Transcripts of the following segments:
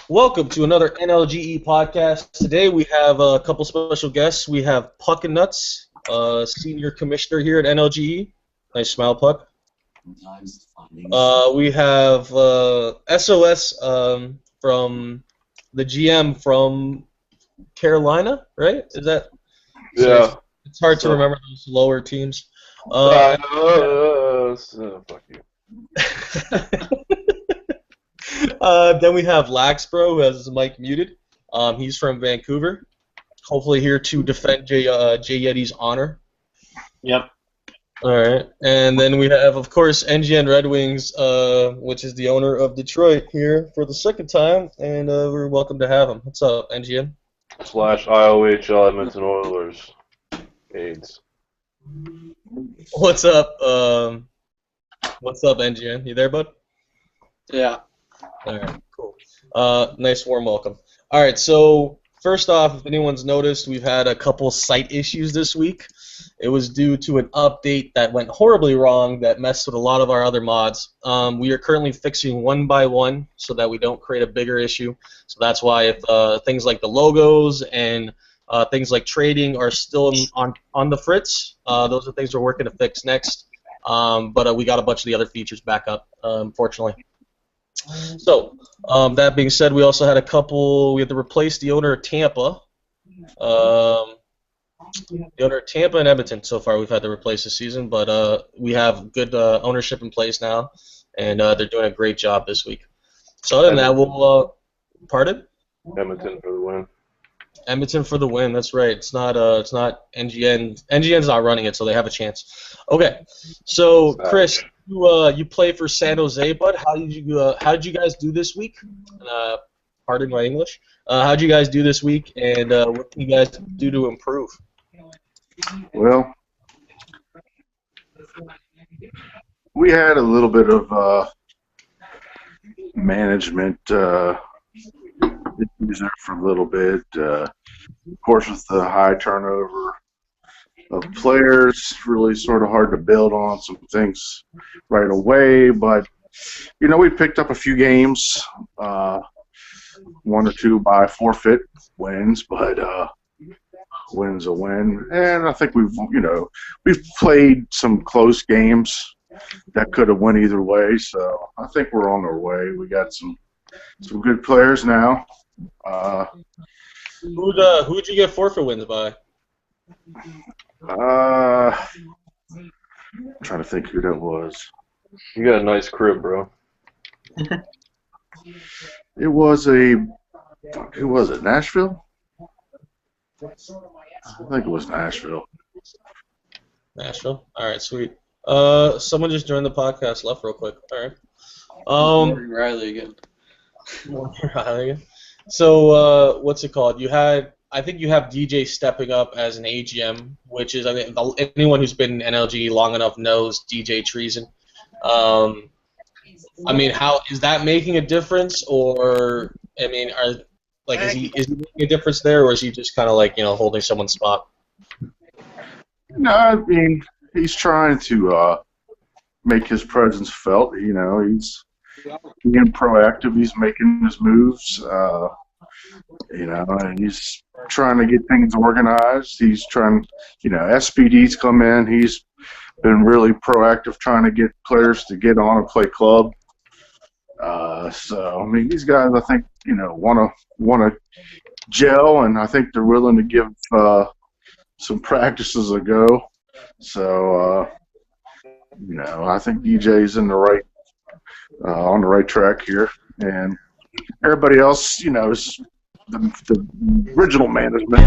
Welcome to another NLGE podcast. Today we have a couple special guests. We have Puck and Nuts, senior commissioner here at NLGE. Nice smile, Puck. We have SOS from the GM from Carolina, right? Is that? Yeah. It's hard to remember those lower teams. Fuck you. Then we have Laxbro, who has his mic muted. He's from Vancouver. Hopefully here to defend Jay Yeti's honor. Yep. All right. And then we have, of course, NGN Red Wings, which is the owner of Detroit, here for the second time, and we're welcome to have him. What's up, NGN? / IOHL Edmonton Oilers. AIDS. What's up? What's up, NGN? You there, bud? Yeah. All right, cool. Nice warm welcome. All right, so first off, if anyone's noticed, we've had a couple site issues this week. It was due to an update that went horribly wrong that messed with a lot of our other mods. We are currently fixing one by one so that we don't create a bigger issue. So that's why if things like the logos and things like trading are still on the fritz, those are things we're working to fix next. But we got a bunch of the other features back up, unfortunately. So, that being said, we also had we had to replace the owner of Tampa. The owner of Tampa and Edmonton, so far we've had to replace this season, but we have good ownership in place now, and they're doing a great job this week. So other than that, we'll, pardon? Edmonton for the win. Edmonton for the win. That's right. It's not NGN. NGN's not running it, so they have a chance. Okay. So Chris, you play for San Jose, bud. How did you guys do this week? Pardon my English. How did you guys do this week, and what can you guys do to improve? Well, we had a little bit of management issues there for a little bit. Of course, with the high turnover of players, really sort of hard to build on some things right away. But, you know, we picked up a few games, one or two by forfeit wins, but win's a win. And I think we've played some close games that could have went either way. So I think we're on our way. We got some good players now. Who'd you get forfeit wins by? I'm trying to think who that was. You got a nice crib, bro. It was who was it? Nashville? I think it was Nashville. Nashville? All right, sweet. Someone just joined the podcast, left real quick. All right. Riley again. Riley again. So, what's it called? I think you have DJ stepping up as an AGM, which is, I mean, anyone who's been in NLG long enough knows DJ Treason. I mean, how is that making a difference, or I mean, is he making a difference there, or is he just kind of like holding someone's spot? No, I mean he's trying to make his presence felt. You know, he's being proactive. He's making his moves. And he's trying to get things organized. He's trying, SPD's come in. He's been really proactive trying to get players to get on and play club. So I mean, these guys, I think, want to gel, and I think they're willing to give some practices a go. So I think DJ's in the right on the right track here, and everybody else, is the original management.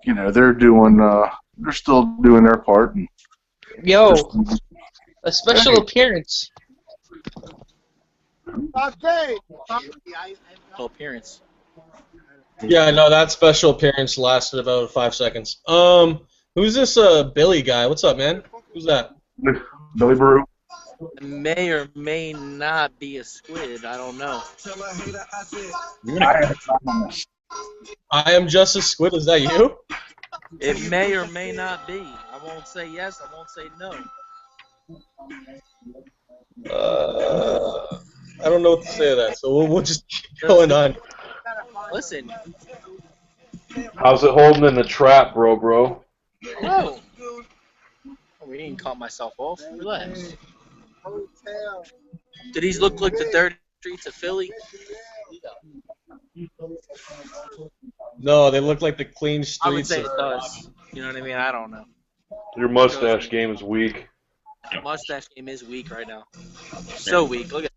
They're still doing their part. And a special appearance. Appearance. Yeah, no, that special appearance lasted about 5 seconds. Who's this Billy guy? What's up, man? Who's that? Billy Brew. May or may not be a squid. I don't know. I am just a squid. Is that you? It may or may not be. I won't say yes. I won't say no. I don't know what to say to that. So we'll just keep going on. Listen, How's it holding in the trap, bro? whoa. We didn't call myself off. Relax. Do these look like the 30 streets of Philly? No, they look like the clean I would streets say of. it does. You know what I mean? I don't know. Your mustache game is weak. Mustache game is weak right now. So weak. Look at.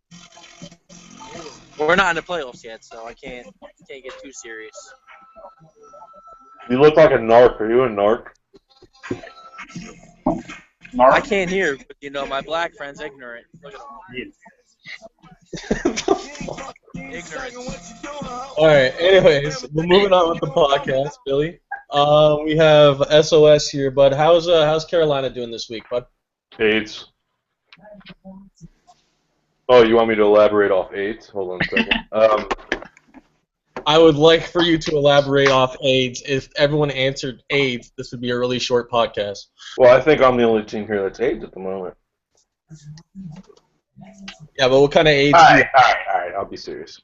We're not in the playoffs yet, so I can't get too serious. You look like a narc. Are you a narc? I can't hear, but my black friend's ignorant. Look at him. Ignorant. All right. Anyways, we're moving on with the podcast, Billy. We have SOS here, bud. How's Carolina doing this week, bud? AIDS. Oh, you want me to elaborate off AIDS? Hold on a second. I would like for you to elaborate off AIDS. If everyone answered AIDS, this would be a really short podcast. Well, I think I'm the only team here that's AIDS at the moment. Yeah, but what kind of AIDS? All right. I'll be serious.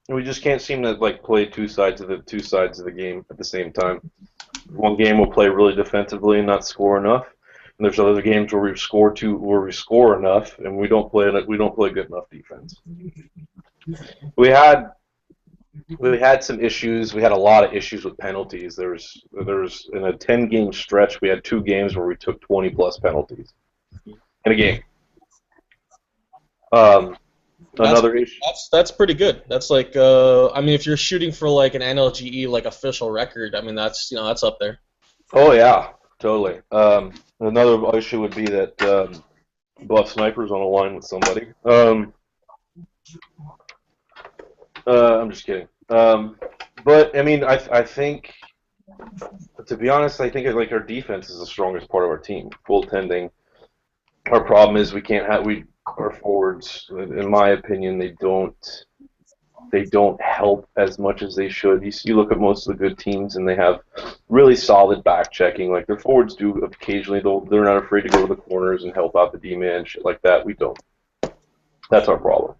We just can't seem to play two sides of the game at the same time. One game we'll play really defensively and not score enough, and there's other games where we score enough and we don't play good enough defense. We had some issues. We had a lot of issues with penalties. There was in a 10-game stretch we had 2 games where we took 20+ penalties in a game. Another issue. That's pretty good. That's like if you're shooting for like an NLGE official record, that's that's up there. Oh yeah, totally. Another issue would be that Buff Sniper's on a line with somebody. I'm just kidding. But I think, to be honest, I think our defense is the strongest part of our team. Goaltending. Our problem is our forwards, in my opinion, they don't help as much as they should. You look at most of the good teams, and they have really solid back checking. Like their forwards do occasionally. They're not afraid to go to the corners and help out the D-man, shit like that. We don't. That's our problem.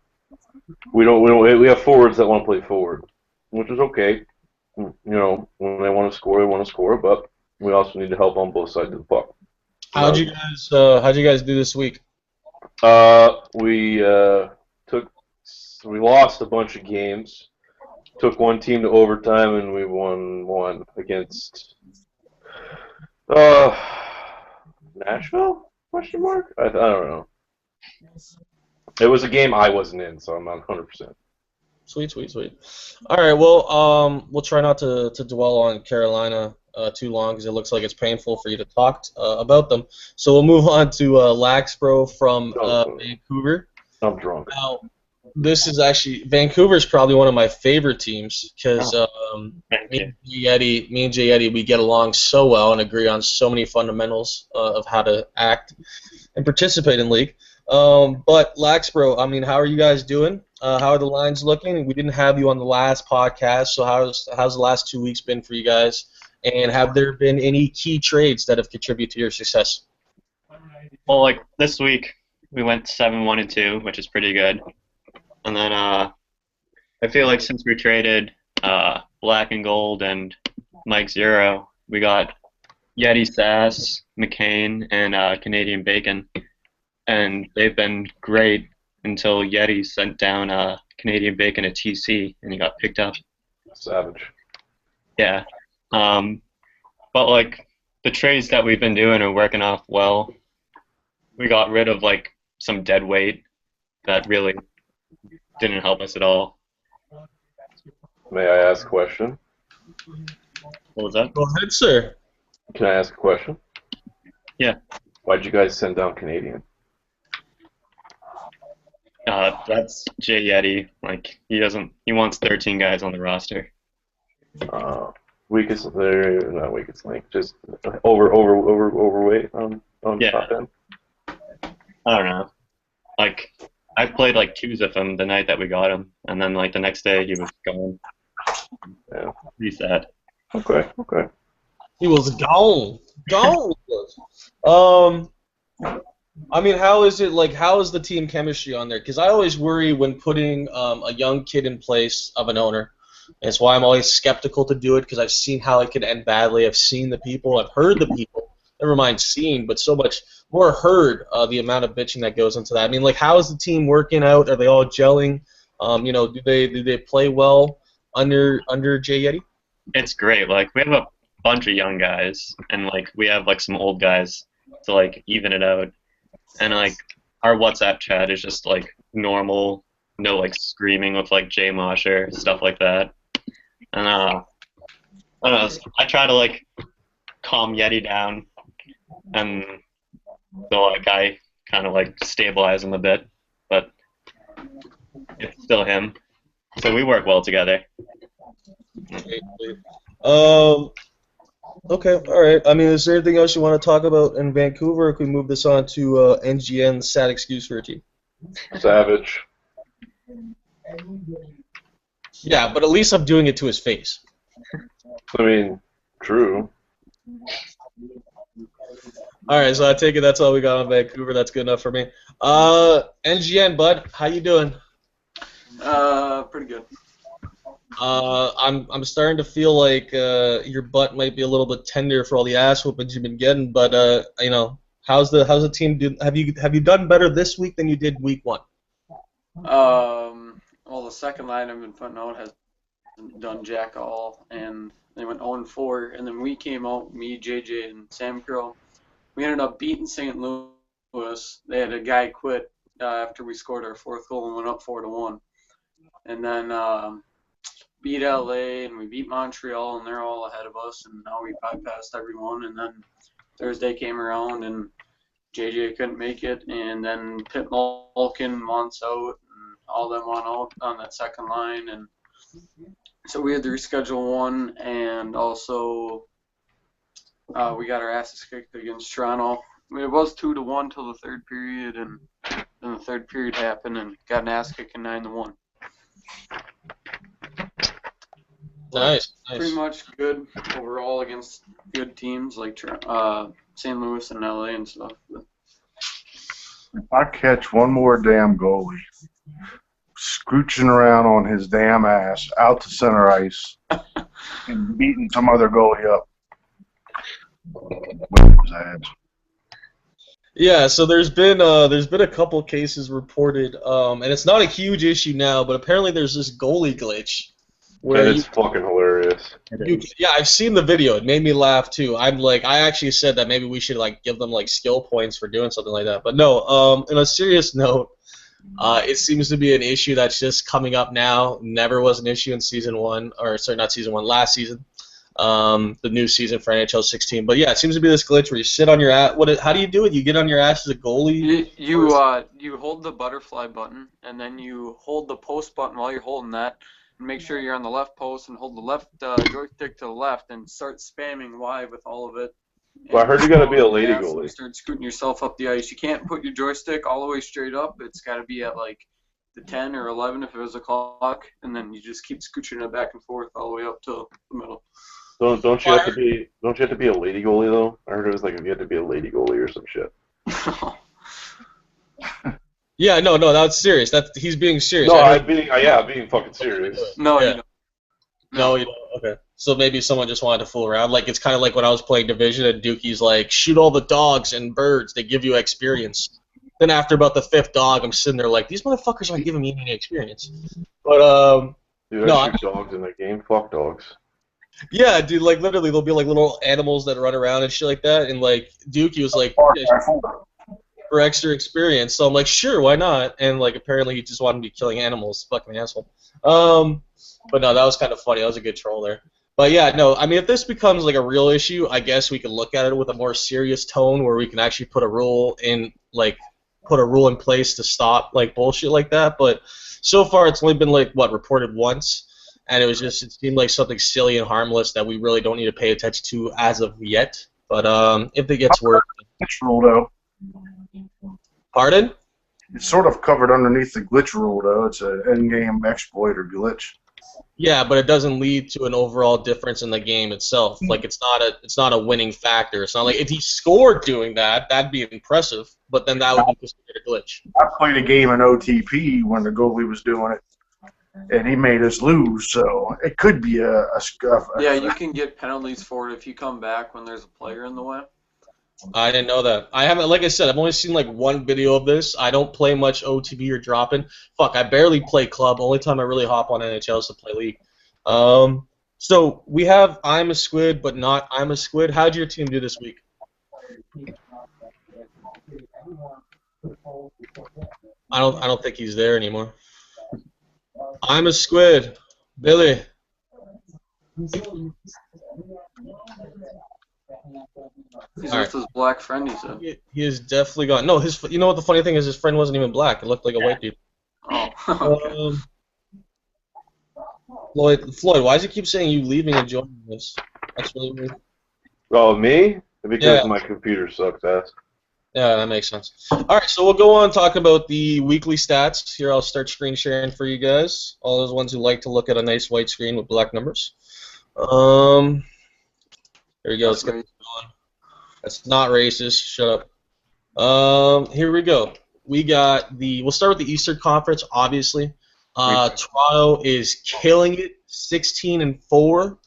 We don't. We have forwards that want to play forward, which is okay. When they want to score, but we also need to help on both sides of the puck. How'd you guys do this week? We lost a bunch of games. Took one team to overtime, and we won one against Nashville? Question mark? I don't know. It was a game I wasn't in, so I'm not 100%. Sweet. All right, well, we'll try not to dwell on Carolina too long because it looks like it's painful for you to talk about them. So we'll move on to Laxbro from Vancouver. I'm drunk. Now, this is actually Vancouver's probably one of my favorite teams because me and Jay Eddy, we get along so well and agree on so many fundamentals of how to act and participate in league. But Laxbro, how are you guys doing? How are the lines looking? We didn't have you on the last podcast, so how's the last 2 weeks been for you guys? And have there been any key trades that have contributed to your success? Well, this week we went 7-1-2, which is pretty good. And then I feel like since we traded Black and Gold and Mike Zero, we got Yeti Sass, McCain, and Canadian Bacon. And they've been great until Yeti sent down Canadian Bacon at TC, and he got picked up. Savage. Yeah. But the trades that we've been doing are working off well. We got rid of some dead weight that really didn't help us at all. May I ask a question? What was that? Go ahead, sir. Can I ask a question? Yeah. Why'd you guys send down Canadian? That's Jay Yeti. He wants 13 guys on the roster. Weakest, not weakest link, just overweight on top end. I don't know. I played 2s of him the night that we got him, and then the next day he was gone. Yeah. Pretty sad. Okay. He was gone. I mean, how is it like? How is the team chemistry on there? Because I always worry when putting a young kid in place of an owner. And it's why I'm always skeptical to do it because I've seen how it can end badly. I've seen the people. I've heard the people. Never mind seen, but so much more heard the amount of bitching that goes into that. I mean, like, how is the team working out? Are they all gelling? Do they play well under Jay Yeti? It's great. Like we have a bunch of young guys, and like we have like some old guys to like even it out. And like our WhatsApp chat is just like normal, no like screaming with like Jay Mosher, stuff like that. And I don't know, I try to like calm Yeti down, and so like I kind of like stabilize him a bit, but it's still him. So we work well together. Okay, all right. I mean, is there anything else you want to talk about in Vancouver? Or can we move this on to NGN's sad excuse for a team? Savage. Yeah, but at least I'm doing it to his face. I mean, true. All right, so I take it that's all we got on Vancouver. That's good enough for me. NGN, bud, how you doing? Pretty good. I'm starting to feel like your butt might be a little bit tender for all the ass whoopings you've been getting, but how's the team do? Have you done better this week than you did week 1? Well, the second line I've been putting out has done jack all, and they went 0-4, and then we came out, me, JJ, and Sam Crow. We ended up beating St. Louis. They had a guy quit after we scored our 4th goal and went up 4-1. And then beat LA, and we beat Montreal, and they're all ahead of us, and now we bypassed everyone. And then Thursday came around, and JJ couldn't make it, and then Pitt Malkin wants out, and all them want out on that second line, and so we had to reschedule one, and also we got our asses kicked against Toronto. It was 2-1 till the third period, and then the third period happened, and got an ass kicking 9-1. Nice. Pretty much good overall against good teams like St. Louis and LA and stuff. If I catch one more damn goalie scooching around on his damn ass out to center ice and beating some other goalie up, whip his ass. Yeah, so there's been a couple cases reported, and it's not a huge issue now, but apparently there's this goalie glitch where And it's fucking hilarious. yeah, I've seen the video. It made me laugh too. I actually said that maybe we should like give them like skill points for doing something like that. But no, on a serious note, it seems to be an issue that's just coming up now. Never was an issue in season 1, or sorry, not season 1, last season. The new season for NHL 16. But yeah, it seems to be this glitch where you sit on your ass. How do you do it? You get on your ass as a goalie? You hold the butterfly button, and then you hold the post button while you're holding that. Make sure you're on the left post and hold the left joystick to the left and start spamming Y with all of it. Well, I heard you got to be a lady And goalie. start scooting yourself up the ice. You can't put your joystick all the way straight up. It's got to be at like the 10 or 11 if it was a clock, and then you just keep scooching it back and forth all the way up to the middle. Don't you have to be a lady goalie though? I heard it was like if you had to be a lady goalie or some shit. Yeah, no, that's serious. He's being serious. No, I'm being fucking serious. No, Yeah. you don't. No, you don't. Okay. So maybe someone just wanted to fool around. Like, it's kind of like when I was playing Division and Dookie's like, shoot all the dogs and birds. They give you experience. Then after about the 5th dog, I'm sitting there like, these motherfuckers aren't giving me any experience. But, Dude, no, I shoot dogs in that game. Fuck dogs. yeah, dude, like, literally, there'll be, like, little animals that run around and shit like that. And, like, Dookie was like, yeah, for extra experience. So I'm like, sure, why not? And, like, apparently he just wanted to be killing animals. Fucking asshole. But no, that was kind of funny. That was a good troll there. But yeah, no, I mean, if this becomes like a real issue, I guess we can look at it with a more serious tone where we can actually put a rule in place to stop like bullshit like that. But so far, it's only been like reported once, and it seemed like something silly and harmless that we really don't need to pay attention to as of yet. But if it gets worse, Glitch rule, though. Pardon? It's sort of covered underneath the glitch rule, though. It's an in-game exploit or glitch. Yeah, but it doesn't lead to an overall difference in the game itself. Like it's not a winning factor. It's not like if he scored doing that, that'd be impressive. But then that would be considered a glitch. I played a game in OTP when the goalie was doing it, and he made us lose. So it could be a scuff. Yeah, you can get penalties for it if you come back when there's a player in the way. I didn't know that. I haven't, like I said, I've only seen like one video of this. I don't play much OTB or drop-in. Fuck, I barely play club. Only time I really hop on NHL is to play league. So we have I'm a Squid, but not I'm a Squid. How'd your team do this week? I don't think he's there anymore. I'm a Squid, Billy. He's with his black friend, he said. He is definitely gone. No, his. You know what the funny thing is? His friend wasn't even black. It looked like a white dude. Oh. Floyd, why does he keep saying you leaving and joining this? That's really weird. Oh, me? Because Yeah. my computer sucks ass. Yeah, that makes sense. All right, so we'll go on talking about the weekly stats. Here, I'll start screen sharing for you guys. All those ones who like to look at a nice white screen with black numbers. Here we go. Let's get this going. That's not racist. Shut up. Here we go. We'll start with the Eastern Conference, obviously. Toronto is killing it, 16-4.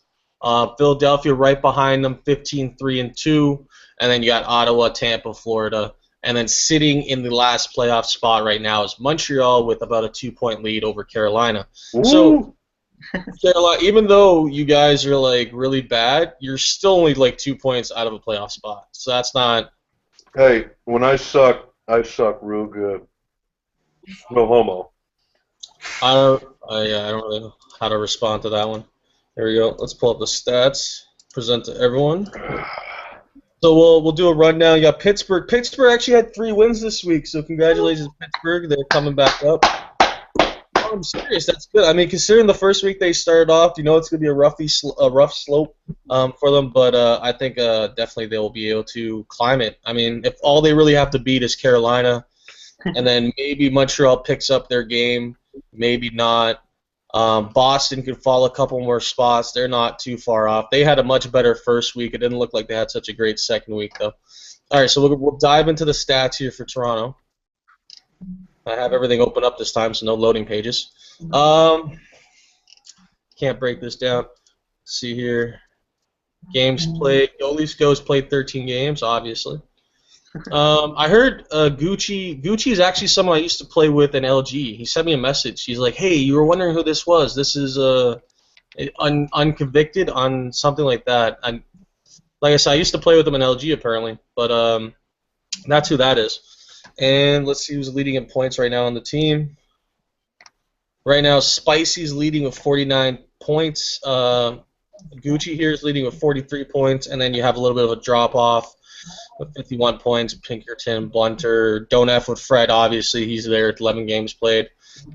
Philadelphia right behind them, 15-3-2. And then you got Ottawa, Tampa, Florida. And then sitting in the last playoff spot right now is Montreal with about a 2-point lead over Carolina. Ooh. So Carolina, even though you guys are like really bad, you're still only like 2 points out of a playoff spot. So that's not. Hey, when I suck real good. No homo. I don't really know how to respond to that one. There we go. Let's pull up the stats. Present to everyone. So we'll do a rundown. You got Pittsburgh. Pittsburgh actually had 3 wins this week, so congratulations, Pittsburgh. They're coming back up. Oh, I'm serious. That's good. I mean, considering the first week they started off, you know it's going to be a rough slope for them, but I think definitely they will be able to climb it. I mean, if all they really have to beat is Carolina, and then maybe Montreal picks up their game, maybe not. Boston could fall a couple more spots. They're not too far off. They had a much better first week. It didn't look like they had such a great second week, though. All right, so we'll dive into the stats here for Toronto. I have everything open up this time, so no loading pages. Can't break this down. Let's see here. Games played. Goalies Goes played 13 games, obviously. I heard Gucci is actually someone I used to play with in NLGE. He sent me a message. He's like, hey, you were wondering who this was. This is unconvicted on something like that. And like I said, I used to play with him in NLGE apparently, but that's who that is. And let's see who's leading in points right now on the team. Right now, Spicy's leading with 49 points. Gucci here is leading with 43 points, and then you have a little bit of a drop-off with 51 points. Pinkerton, Blunter, Don't F with Fred, obviously. He's there at 11 games played.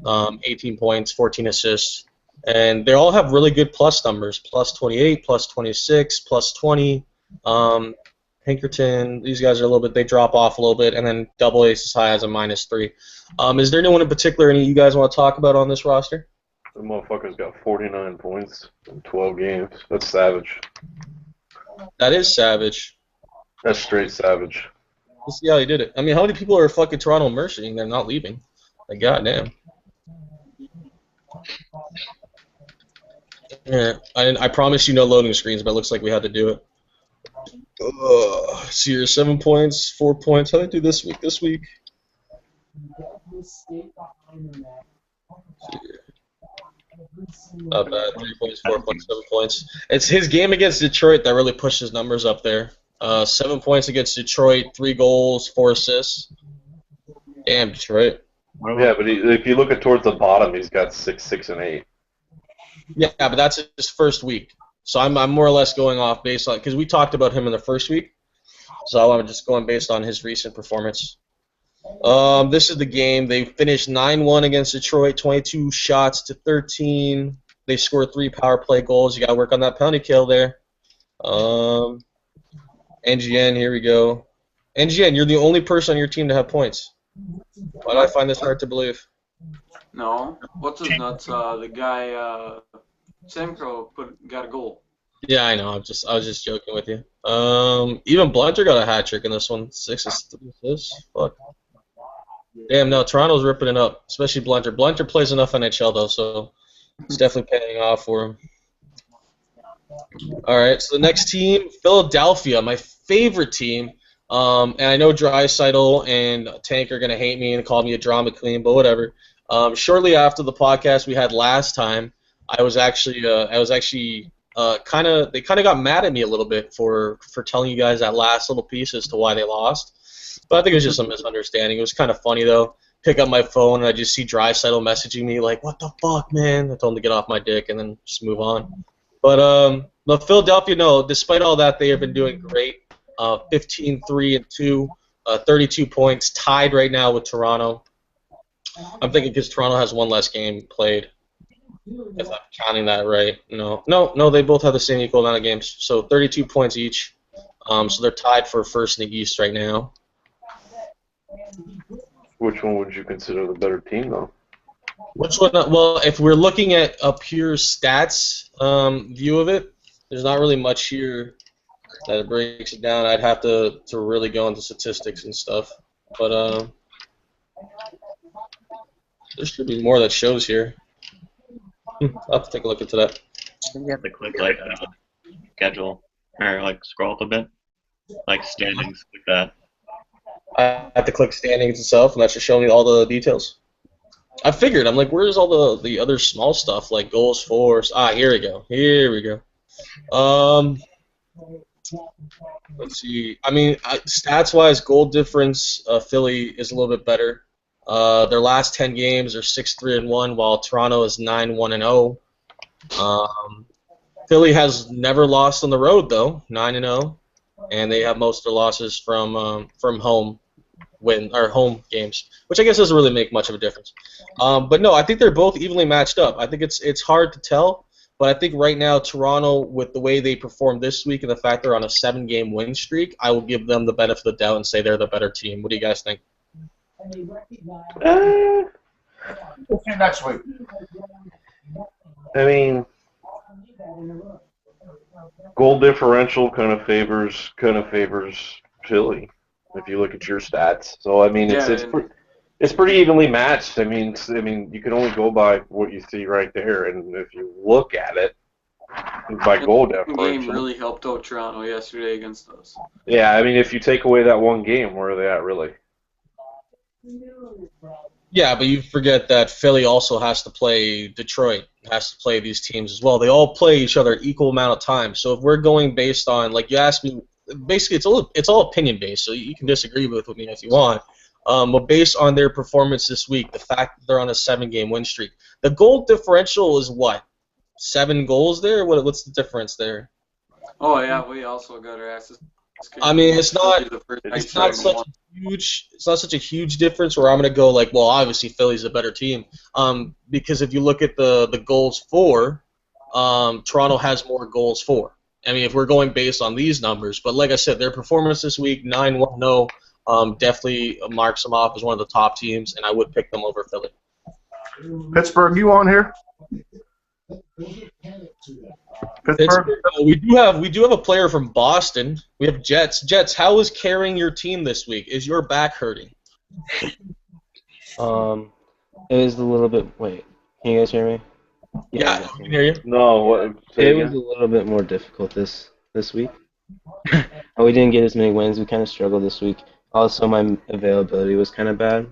18 points, 14 assists. And they all have really good plus numbers, plus 28, plus 26, plus 20. Pinkerton, these guys are a little bit, they drop off a little bit, and then Double Ace is high as a -3. Is there anyone in particular any of you guys want to talk about on this roster? The motherfucker's got 49 points in 12 games. That's savage. That is savage. That's straight savage. Let's see how he did it. I mean, how many people are fucking Toronto merching? They're not leaving. Like, goddamn. Yeah, I promise you no loading screens, but it looks like we had to do it. So you're 7 points, 4 points. How did I do this week? This week? Not bad. 3 points, 4 points, 7 points. It's his game against Detroit that really pushed his numbers up there. 7 points against Detroit, 3 goals, 4 assists. Damn, Detroit. Yeah, but if you look at towards the bottom, he's got 6, 6, and 8. Yeah, but that's his first week. So I'm more or less going off based on, because we talked about him in the first week. So I'm just going based on his recent performance. This is the game. They finished 9-1 against Detroit, 22 shots to 13. They scored 3 power play goals. You got to work on that penalty kill there. NGN, here we go. NGN, you're the only person on your team to have points. Why do I find this hard to believe? No. What's his nuts? The guy Sam Crow got a goal. Yeah, I know. I was just joking with you. Even Blunter got a hat trick in this one. 6 assists. Fuck. Damn, no, Toronto's ripping it up, especially Blunter. Blunter plays enough NHL though, so it's definitely paying off for him. All right, so the next team, Philadelphia, my favorite team. And I know Draisaitl and Tank are gonna hate me and call me a drama queen, but whatever. Shortly after the podcast we had last time, I was actually kind of they kind of got mad at me a little bit for telling you guys that last little piece as to why they lost. But I think it was just a misunderstanding. It was kind of funny though. Pick up my phone and I just see Draisaitl messaging me like, "What the fuck, man?" I told him to get off my dick and then just move on. But Philadelphia, no, despite all that, they have been doing great. 15-3-2, 32 points, tied right now with Toronto. I'm thinking because Toronto has one less game played, if I'm counting that right. No, they both have the same equal amount of games. So 32 points each. So they're tied for first in the East right now. Which one would you consider the better team, though? Which one? Well, if we're looking at a pure stats view of it, there's not really much here that breaks it down. I'd have to really go into statistics and stuff. But there should be more that shows here. I'll have to take a look into that. I think you have to click like schedule or like scroll up a bit, like standings like that. I have to click standings itself, and that should show me all the details. I figured. I'm like, where's all the other small stuff like goals for? Here we go. Here we go. Let's see. I mean, stats-wise, goal difference, Philly is a little bit better. Their last 10 games are 6-3-1, while Toronto is 9-1-0. Philly has never lost on the road though, 9-0, and they have most of their losses from home home games, which I guess doesn't really make much of a difference. But no, I think they're both evenly matched up. I think it's hard to tell. But I think right now, Toronto, with the way they performed this week and the fact they're on a 7-game win streak, I will give them the benefit of the doubt and say they're the better team. What do you guys think? We'll see you next week. I mean, goal differential kind of favors Philly if you look at your stats. So I mean, it's pretty evenly matched. I mean, you can only go by what you see right there, and if you look at it by goal differential. The game really helped out Toronto yesterday against us. Yeah, I mean, if you take away that one game, where are they at really? Yeah, but you forget that Philly also has to play Detroit, has to play these teams as well. They all play each other equal amount of time. So if we're going based on, like you asked me, basically it's all opinion based. So you can disagree with me if you want. But based on their performance this week, the fact that they're on a 7-game win streak, the goal differential is what? 7 goals there? What's the difference there? Oh yeah, we also got our asses. I mean, it's not such a huge difference where I'm gonna go like, well, obviously Philly's a better team. Because if you look at the goals for, Toronto has more goals for. I mean, if we're going based on these numbers, but like I said, their performance this week, 9-1-0, definitely marks them off as one of the top teams, and I would pick them over Philly. Pittsburgh, you on here? Pittsburgh. We do have a player from Boston. We have Jets. Jets, how is carrying your team this week? Is your back hurting? It was a little bit. Wait, can you guys hear me? Yeah, I can hear you. No, what? It was a little bit more difficult this week. We didn't get as many wins. We kind of struggled this week. Also, my availability was kind of bad,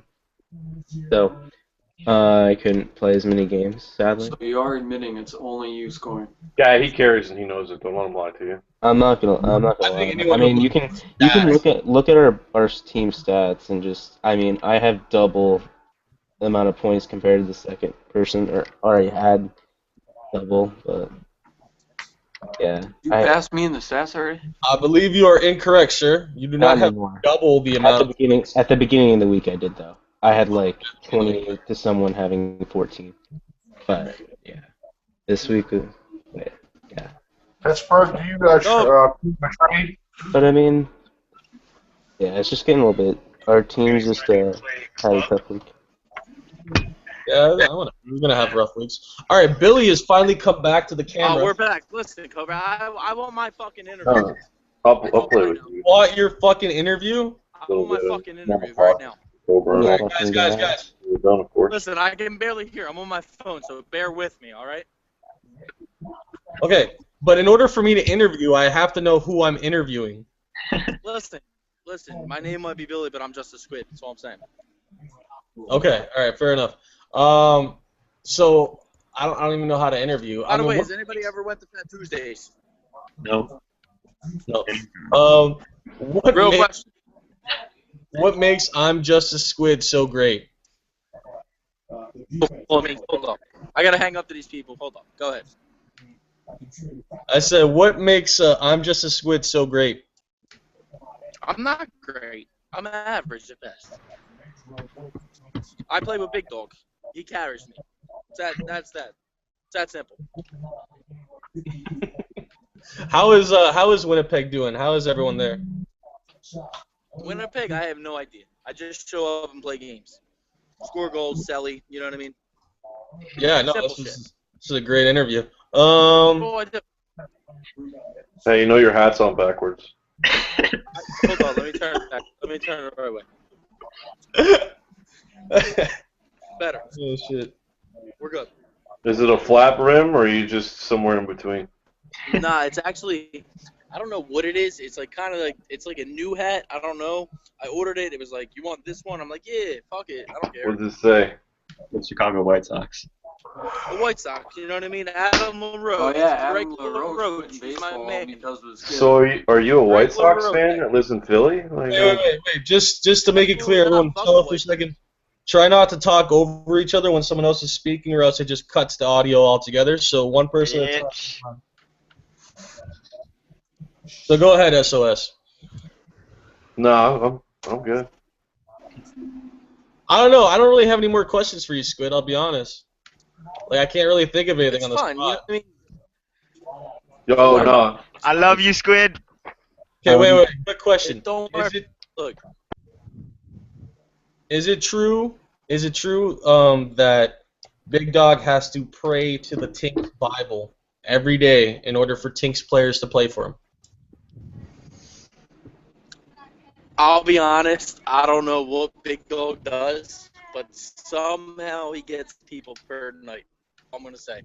so I couldn't play as many games, sadly. So you are admitting it's only you scoring. Yeah, he carries and he knows it. Don't let him lie to you. I'm not gonna lie. I mean, you can look at our team stats and just. I mean, I have double the amount of points compared to the second person, or already had double, but yeah. You passed me in the stats already? I believe you are incorrect, sir. You do not have double the amount of points. At the beginning of the week, I did though. I had like 28 to someone having 14. But yeah, this week, yeah. Pittsburgh, do you guys trade? But I mean, yeah, it's just getting a little bit. Our team's just had a tough week. Yeah, we're gonna have rough weeks. All right, Billy has finally come back to the camera. Oh, we're back. Listen, Cobra, I want my fucking interview. I'll play with you. Want your fucking interview? I want my fucking interview Normal right now. Cobra. Yeah. All right, guys. We're done, of course. Listen, I can barely hear. I'm on my phone, so bear with me, all right? Okay, but in order for me to interview, I have to know who I'm interviewing. Listen. My name might be Billy, but I'm just a squid. That's all I'm saying. Okay, all right, fair enough. So I don't even know how to interview. By the way, has anybody ever went to Fat Tuesdays? No. No. Real question. What makes I'm Just a Squid so great? Hold on. I gotta hang up to these people. Hold on. Go ahead. I said, what makes I'm Just a Squid so great? I'm not great. I'm average at best. I play with Big Dog. He carries me. That's that. It's that simple. How is Winnipeg doing? How is everyone there? Winnipeg, I have no idea. I just show up and play games. Score goals, Selly, you know what I mean? Yeah, no, Simple this is a great interview. Oh, I do. Hey, you know your hat's on backwards. Hold on, let me turn it back. Let me turn it the right way. Better. Oh shit. We're good. Is it a flat rim, or are you just somewhere in between? Nah, it's actually, I don't know what it is. It's like kind of like, it's like a new hat. I don't know. I ordered it. It was like, you want this one? I'm like, yeah, fuck it. I don't care. What does it say? The Chicago White Sox. The White Sox, you know what I mean? Adam LaRoche. Oh yeah, Adam Regular LaRoche He's baseball. my All man. he does was good. So, are you a White Regular Sox road fan guy. that lives in Philly? Like, Wait. Just to make it clear, everyone, Fuck tell the for a White second. Try not to talk over each other when someone else is speaking, or else it just cuts the audio altogether. So one person at a time. Bitch. So go ahead, SOS. No, I'm good. I don't know. I don't really have any more questions for you, Squid. I'll be honest. Like I can't really think of anything It's on the fine. You know spot. what I mean? Yo, no. I love you, Squid. Okay, wait. Quick question. Don't Is worry. Look, it true? Is it true that Big Dog has to pray to the Tinks Bible every day in order for Tinks players to play for him? I'll be honest. I don't know what Big Dog does, but somehow he gets people per night. I'm gonna say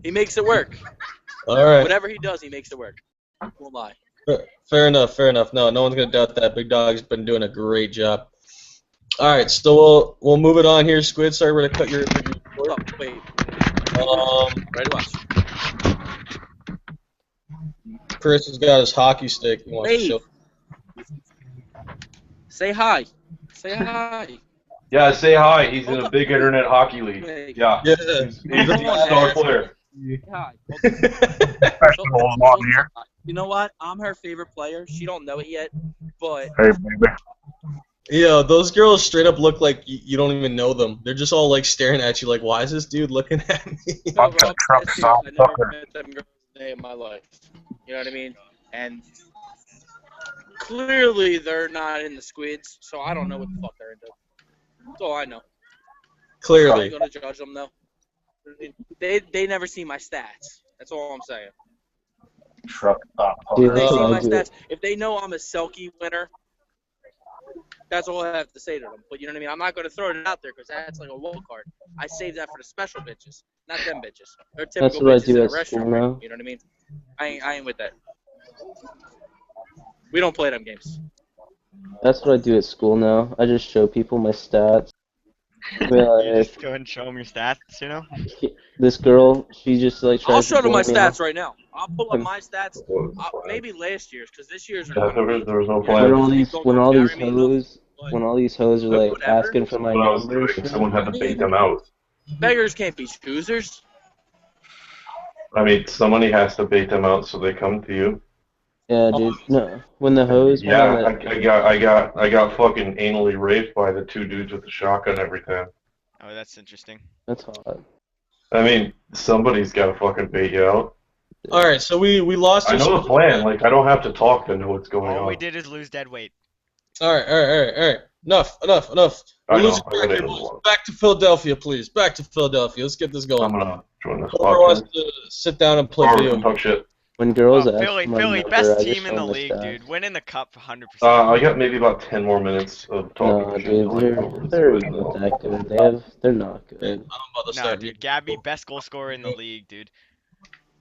he makes it work. All right. Whatever he does, he makes it work. Won't lie. Fair enough. No one's gonna doubt that. Big Dog's been doing a great job. All right, so we'll move it on here, Squid. Sorry, we're gonna cut your interview short. Oh, wait. Um, Ready to watch. Chris has got his hockey stick. He wants to show. Say hi. Say hi. Yeah, say hi. He's in Hold a up. big internet hockey league. Wait. Yeah. Yeah. He's a star player. Say hi. Professionals on here. You know what? I'm her favorite player. She don't know it yet, but Hey, baby. Yeah, those girls straight up look like you don't even know them. They're just all like staring at you, like, "Why is this dude looking at me?" no, Fucking bro, truck I stop never fucker. met them girls a day in my life. You know what I mean? And clearly they're not in the squids, so I don't know what the fuck they're into. That's all I know. I'm Clearly. not gonna judge them though. They never see my stats. That's all I'm saying. Truck stop Dude, If they that's see what my I do. stats, if they know I'm a Selkie winner, that's all I have to say to them. But you know what I mean? I'm not going to throw it out there because that's like a wild card. I save that for the special bitches, not them bitches. They're That's typical what I bitches do in a at school restaurant. now. You know what I mean? I ain't with that. We don't play them games. That's what I do at school now. I just show people my stats. Be You like, just go and show them your stats, you know? this girl, she just like I'll tries show to them my blow me stats off. right now. I'll pull up my stats. Maybe last year's because this year's are Yeah, kind of weak. there was no When plan. all these Don't when all these carry me enough, hoes but when all these hoes are like whatever. asking for my What I was number, and doing, shit, someone had to bait them out. Beggars can't be choosers. I mean, somebody has to bait them out so they come to you. yeah, dude. No, when the hoes Yeah, want I got fucking anally raped by the two dudes with the shotgun every time. Oh, that's interesting. that's hot. I mean, somebody's got to fucking bait you out. All right, so we lost. I know the plan. Like, I don't have to talk to know what's going All we on. did is lose dead weight. All right. Enough. I We're know. losing I track got here, it. boys. Back to Philadelphia, please. Back to Philadelphia. Let's get this I'm going. gonna join this Whoever wants podcast. to sit down and play Or we video can talk shit. When girls Oh, ask for my Philly, number, best I just team in show the my league, stats. dude. Winning the cup, 100%. I got maybe about 10 more minutes of talking No, shit. dude, they're not that good. They're not I'm good. about to Nah, start. dude, Gabby, best goal scorer in the league, dude.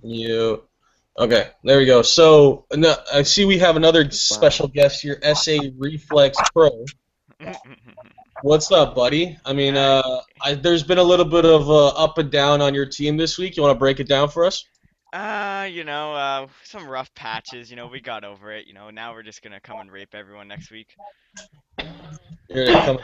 You. Okay, there we go. So I see we have another special guest here, SA Reflex Pro. What's up, buddy? I mean, there's been a little bit of up and down on your team this week. You want to break it down for us? Some rough patches. We got over it. Now we're just gonna come and rape everyone next week. You're gonna come.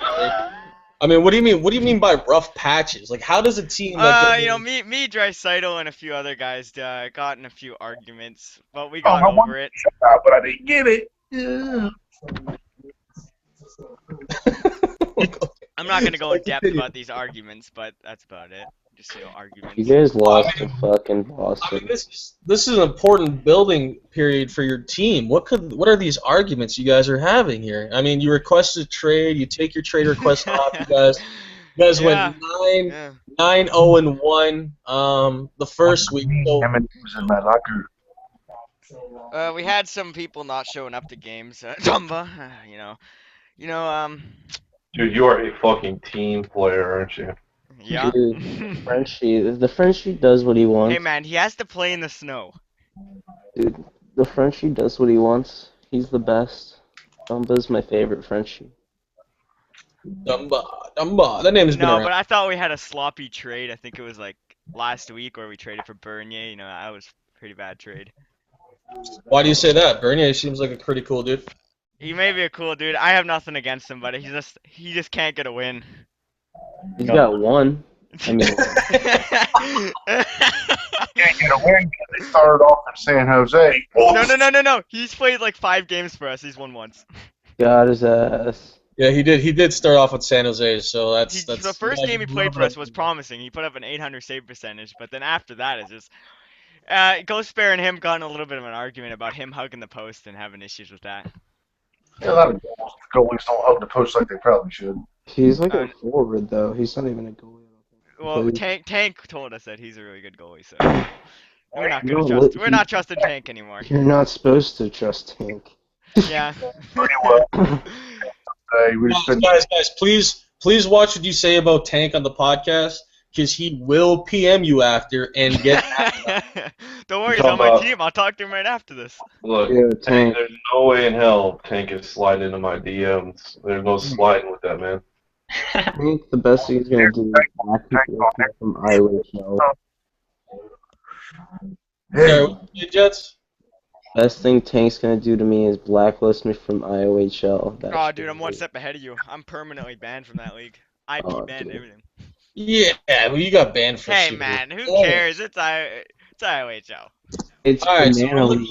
I mean, what do you mean? What do you mean by rough patches? Like, how does a team like? Me, Draisaitl, and a few other guys got in a few arguments, but we got over it. But I didn't get it. Yeah. I'm not gonna go in depth about these arguments, but that's about it. Just arguments. You guys lost I to mean- fucking I Boston. mean, this is an important building period for your team. What are these arguments you guys are having here? I mean, you requested a trade, you take your trade request off. You guys Yeah. went Yeah. 9-0-1 the first week. So Hammond was in my locker. We had some people not showing up to games. Dumba, Dude, you are a fucking team player, aren't you? yeah. Dude, the Frenchie does what he wants. Hey man, he has to play in the snow. Dude, the Frenchie does what he wants. He's the best. Dumba's my favorite Frenchie. Dumba. That name's been No, around. but I thought we had a sloppy trade. I think it was like last week where we traded for Bernier. That was a pretty bad trade. Why do you say that? Bernier seems like a pretty cool dude. He may be a cool dude. I have nothing against him, but he just can't get a win. He's got one. I mean, Can't get a win because they started off in San Jose. No. He's played like 5 games for us. He's won once. got his ass. Yeah, he did. He did start off with San Jose, so that's The first game he played for us was promising. He put up an 800 save percentage, but then after that, it's just Ghost Bear and him got in a little bit of an argument about him hugging the post and having issues with that. Yeah, a lot of goalies don't hug the post like they probably should. He's like a forward, though. He's not even a goalie. Well, Tank told us that he's a really good goalie, so we're not gonna No, trust. We're not trusting Tank anymore. You're not supposed to trust Tank. Yeah. Pretty well. We just been, guys, please watch what you say about Tank on the podcast, because he will PM you after and get. Don't worry, he's on my team. I'll talk to him right after this. Look, Yeah, Tank, Tank. there's no way in hell Tank is sliding into my DMs. There's no sliding with that, man. I think the best he's gonna do is black people from IHL. Hey, Jets. Best thing Tank's gonna do to me is blacklist me from IOHL. Oh, dude, I'm one step ahead of you. I'm permanently banned from that league. IP banned, dude. everything. Yeah, well, you got banned for. Hey, shit. man, who cares? It's IOHL. It's All right, so banana league.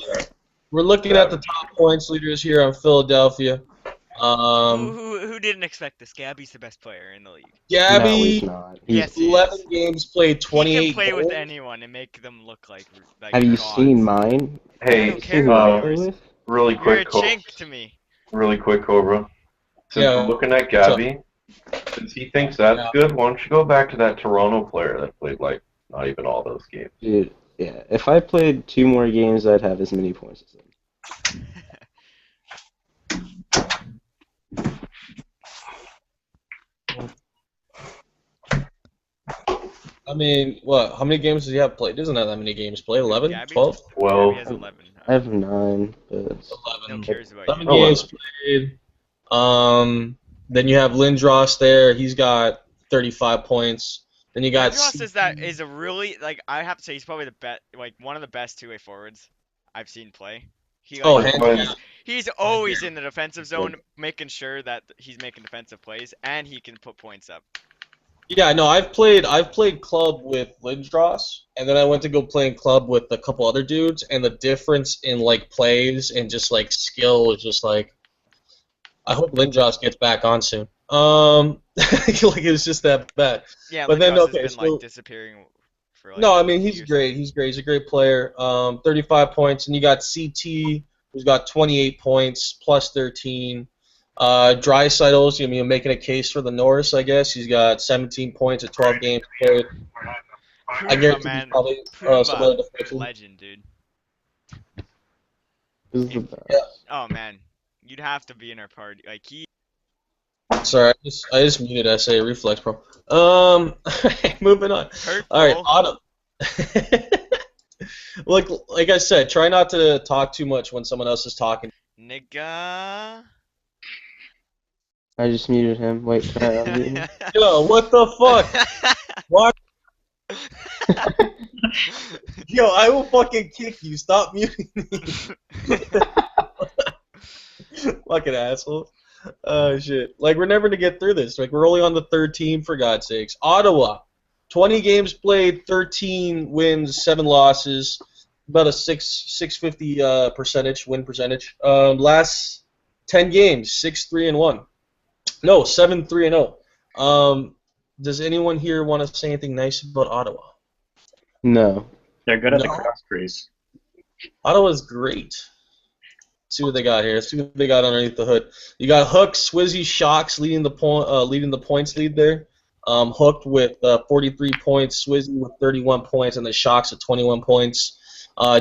we're looking at the top points leaders here on Philadelphia. Who didn't expect this? Gabby's the best player in the league. No, he's Gabby, not. Yes, he 11 is. games played, 28 He can play with goals. anyone and make them look like Have you gods. seen mine? Hey, don't care Who I about play yours. with? really You're a quick, chink to me. really quick, Cobra. Since Yeah. we're looking at Gabby, since he thinks that's good, why don't you go back to that Toronto player that played like not even all those games? Dude, yeah. If I played 2 more games, I'd have as many points as him. I mean, what? How many games does he have played? Isn't that many games played? 11? Gabby? 12? 12. Gabby has 11. I have 9, but 11. No cares about 11 you. games played. Then you have Lindros there. He's got 35 points. Then you got. Lindros is a really I have to say he's probably the best, one of the best 2-way forwards I've seen play. He's always in the defensive zone, making sure that he's making defensive plays, and he can put points up. Yeah, no, I've played club with Lindros, and then I went to go play in club with a couple other dudes, and the difference in plays and just skill was just I hope Lindros gets back on soon. It was just that bad. Yeah, but Lindros then okay, has been disappearing for no, I mean he's years. great. He's great. He's a great player. 35 points, and you got CT who's got 28 points plus 13. Draisaitl's making a case for the Norris, I guess. He's got 17 points at 12 games played. I Pruma, guarantee he's man. probably some Pruma, other defensive. legend, dude. This is the best. Yeah. Oh man, you'd have to be in our party. Like he. Sorry, I just muted SA Reflex Pro. Moving on. Hurtful. All right, Autumn. like I said, try not to talk too much when someone else is talking. Nigga. I just muted him. Wait, can I unmute him? Yo, what the fuck? Why? Yo, I will fucking kick you. Stop muting me. Fucking asshole. Oh, shit. Like, we're never going to get through this. Like, we're only on the third team, for God's sakes. Ottawa, 20 games played, 13 wins, 7 losses. About a 650 win percentage. Last 10 games, 6-3-1. No, 7-3-0. Does anyone here want to say anything nice about Ottawa? No. They're good at the No. cross crease. Ottawa's great. Let's see what they got here. Let's see what they got underneath the hood. You got Hook, Swizzy, Shocks leading the points lead there. Hooked with 43 points, Swizzy with 31 points, and the Shocks at 21 points.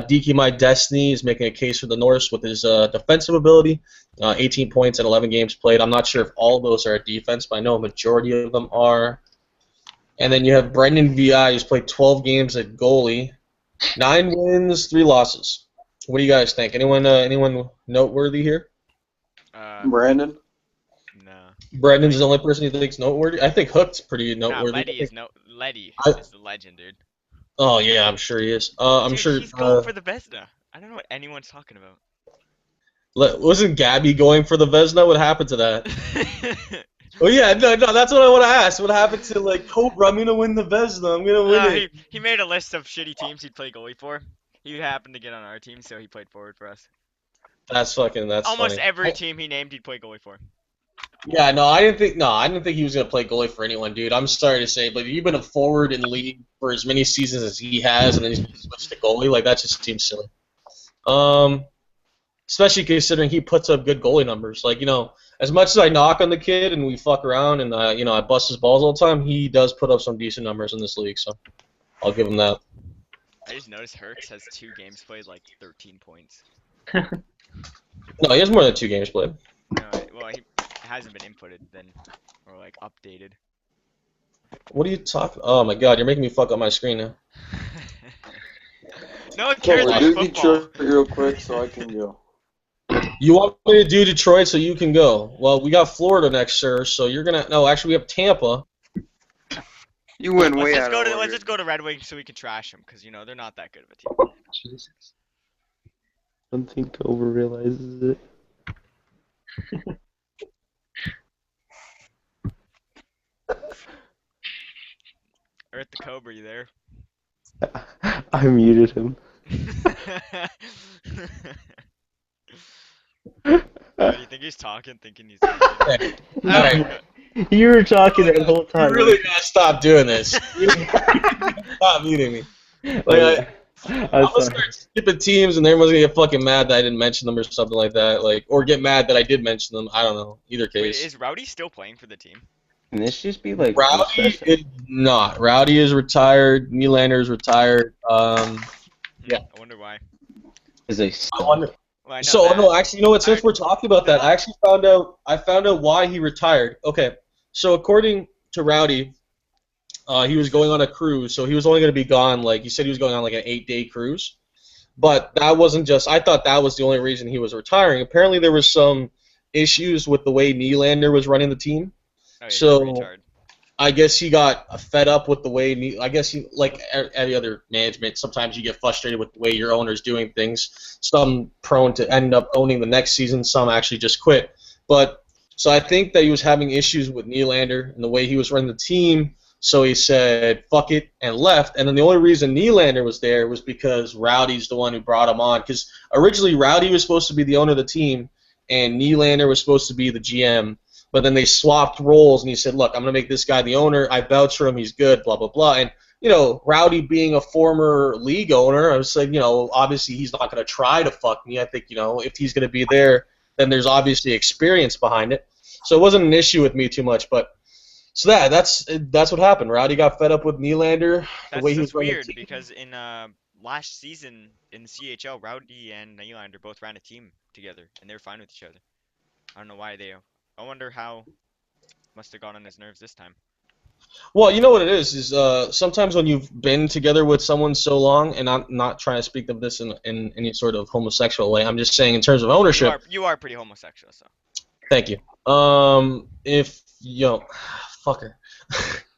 Deke My Destiny is making a case for the Norse with his defensive ability. 18 points in 11 games played. I'm not sure if all of those are at defense, but I know a majority of them are. And then you have Brendan VI, who's played 12 games at goalie. 9 wins, 3 losses. What do you guys think? Anyone noteworthy here? Brandon? No. Brendan's the only person you think's noteworthy? I think Hook's pretty Nah, noteworthy. Letty is the legend, dude. Oh, yeah, I'm sure he is. I'm Dude, sure. he's going for the Vesna. I don't know what anyone's talking about. Wasn't Gabby going for the Vesna? What happened to that? Oh yeah, no, that's what I want to ask. What happened to like Cobra? I'm gonna win the Vesna. I'm gonna win it. He made a list of shitty teams he'd play goalie for. He happened to get on our team, so he played forward for us. That's Almost funny. every team he named, he'd play goalie for. Yeah, no, I didn't think he was gonna play goalie for anyone, dude. I'm sorry to say, but you've been a forward in the league for as many seasons as he has, and then he's switched to goalie. Like that just seems silly. Especially considering he puts up good goalie numbers. Like as much as I knock on the kid and we fuck around and I bust his balls all the time, he does put up some decent numbers in this league. So I'll give him that. I just noticed Hertz has 2 games played, like 13 points. No, he has more than 2 games played. No, well, he hasn't been inputted then, or like updated. What are you talking? Oh my God, you're making me fuck up my screen now. No one cares about do football. Detroit real quick so I can go. You want me to do Detroit so you can go? Well, we got Florida next, sir. So you're gonna. No, actually, we have Tampa. You went way Let's out just go of to order. let's just go to Red Wings so we can trash them, because they're not that good of a team. Jesus. I don't think Cobra realizes it. Earth the Cobra, you there? I muted him. What, do you think he's talking, thinking he's talking? Alright. You were talking that whole You time. really gotta stop doing this. Stop muting me. Like, I'm gonna start skipping teams, and everyone's gonna get fucking mad that I didn't mention them or something like that. Like, or get mad that I did mention them. I don't know. Either Wait, case. is Rowdy still playing for the team? Can this just be like Rowdy is not. Rowdy is retired. Nylander is retired. Yeah. I wonder why. Is a I wonder. Well, I know So that. no, actually, you know what? Since we're talking about that, I actually found out. I found out why he retired. Okay, so according to Rowdy, he was going on a cruise, so he was only going to be gone. Like he said, he was going on like an 8-day cruise. But that wasn't just. I thought that was the only reason he was retiring. Apparently, there was some issues with the way Nylander was running the team. Oh, yeah, he's So- a retard. I guess he got fed up with the way. I guess he, like any other management, sometimes you get frustrated with the way your owner's doing things. Some prone to end up owning the next season. Some actually just quit. But so I think that he was having issues with Nylander and the way he was running the team. So he said, "Fuck it," and left. And then the only reason Nylander was there was because Rowdy's the one who brought him on. Because originally Rowdy was supposed to be the owner of the team, and Nylander was supposed to be the GM. But then they swapped roles, and he said, "Look, I'm going to make this guy the owner. I vouch for him. He's good, blah, blah, blah." And, Rowdy being a former league owner, I was like, obviously he's not going to try to fuck me. I think, if he's going to be there, then there's obviously experience behind it. So it wasn't an issue with me too much, but so that's what happened. Rowdy got fed up with Nylander, the way he was That's running the weird team. because in last season in the CHL, Rowdy and Nylander both ran a team together and they were fine with each other. I don't know why they. I wonder how must have got on his nerves this time. Well, you know what it is sometimes when you've been together with someone so long, and I'm not trying to speak of this in any sort of homosexual way. I'm just saying in terms of ownership. You are pretty homosexual, so. Thank you. If fucker,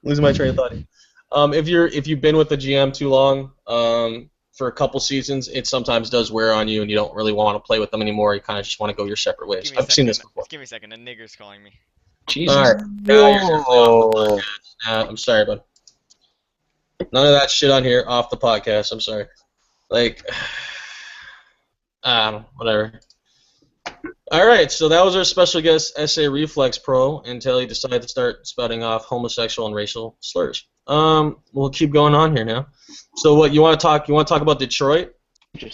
losing my train of thought. If you've been with the GM too long, for a couple seasons, it sometimes does wear on you, and you don't really want to play with them anymore. You kind of just want to go your separate ways. I've seen this before. Just give me a second. A nigger's calling me. Jesus. All right. Now you're off the podcast. I'm sorry, bud. None of that shit on here. Off the podcast. I'm sorry. Like, whatever. All right, so that was our special guest, SA Reflex Pro, until he decided to start spouting off homosexual and racial slurs. We'll keep going on here now. So, what you want to talk? You want to talk about Detroit?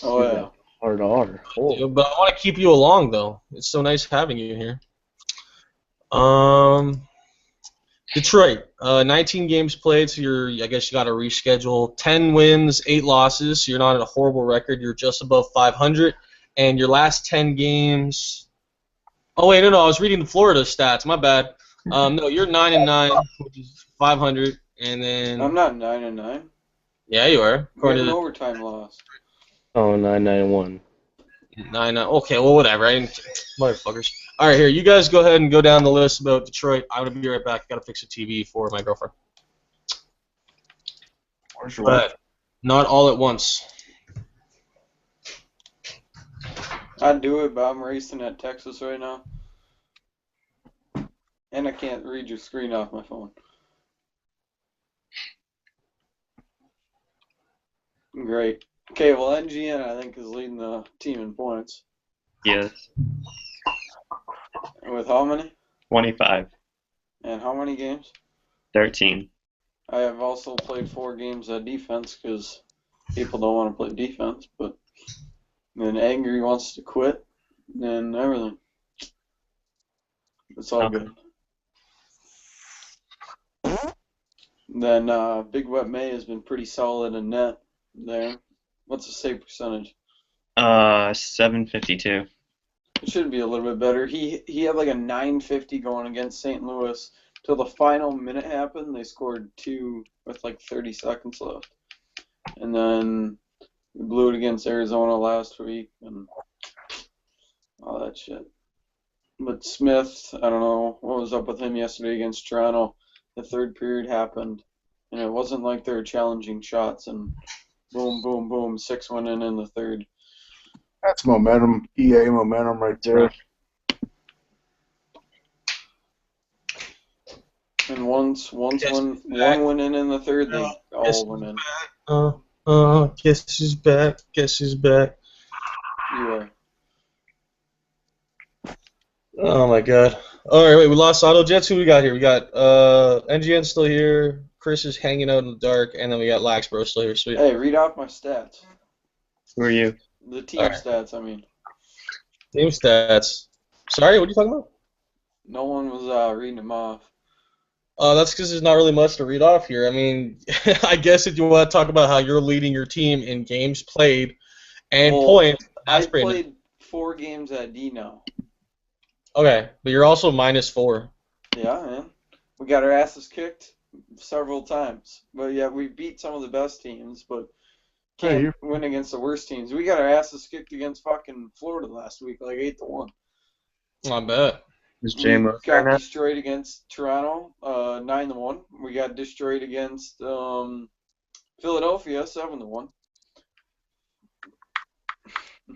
Oh yeah. Hard R. Oh. But I want to keep you along, though. It's so nice having you here. Detroit, 19 games played, so I guess you got to reschedule. 10 wins, 8 losses, so you're not at a horrible record. You're just above 500. And your last 10 games. Oh wait, no, I was reading the Florida stats. My bad. No, you're 9-9, which is 500, and then. I'm not 9-9. Yeah, you are. We had an overtime loss. Oh, 9-9-1. 9-9. Okay, well, whatever. Motherfuckers. All right, here. You guys go ahead and go down the list about Detroit. I'm gonna be right back. I gotta fix a TV for my girlfriend. Where's your But not all at once. I'd do it, but I'm racing at Texas right now. And I can't read your screen off my phone. Great. Okay, well, NGN, I think, is leading the team in points. Yes. With how many? 25. And how many games? 13. I have also played 4 games of defense because people don't want to play defense, but then Angry wants to quit and everything. It's all good. Then Big Wet May has been pretty solid in net there. What's the save percentage? 752. It should be a little bit better. He had like a 950 going against St. Louis till the final minute happened. They scored 2 with like 30 seconds left, and then we blew it against Arizona last week and all that shit. But Smith, I don't know what was up with him yesterday against Toronto. The third period happened, and it wasn't like they were challenging shots, and boom, boom, boom, 6 went in the third. That's momentum, EA momentum right there. And once one went in the third, they all went in. Guess who's back? Guess who's back? You are. Oh my god. Alright, wait, we lost Auto Jets. Who we got here? We got NGN still here, Chris is hanging out in the dark, and then we got Laxbro still here. Sweet. Hey, read off my stats. Who are you? The team stats, I mean. Team stats. Sorry, what are you talking about? No one was reading them off. That's because there's not really much to read off here. I mean, I guess if you want to talk about how you're leading your team in games played and points, I played 4 games at D now. Okay, but you're also -4. Yeah, man. We got our asses kicked several times. But yeah, we beat some of the best teams, but can't win against the worst teams. We got our asses kicked against fucking Florida last week, like 8-1. I bet. Is We JMO got destroyed against Toronto, 9-1. We got destroyed against Philadelphia, 7-1.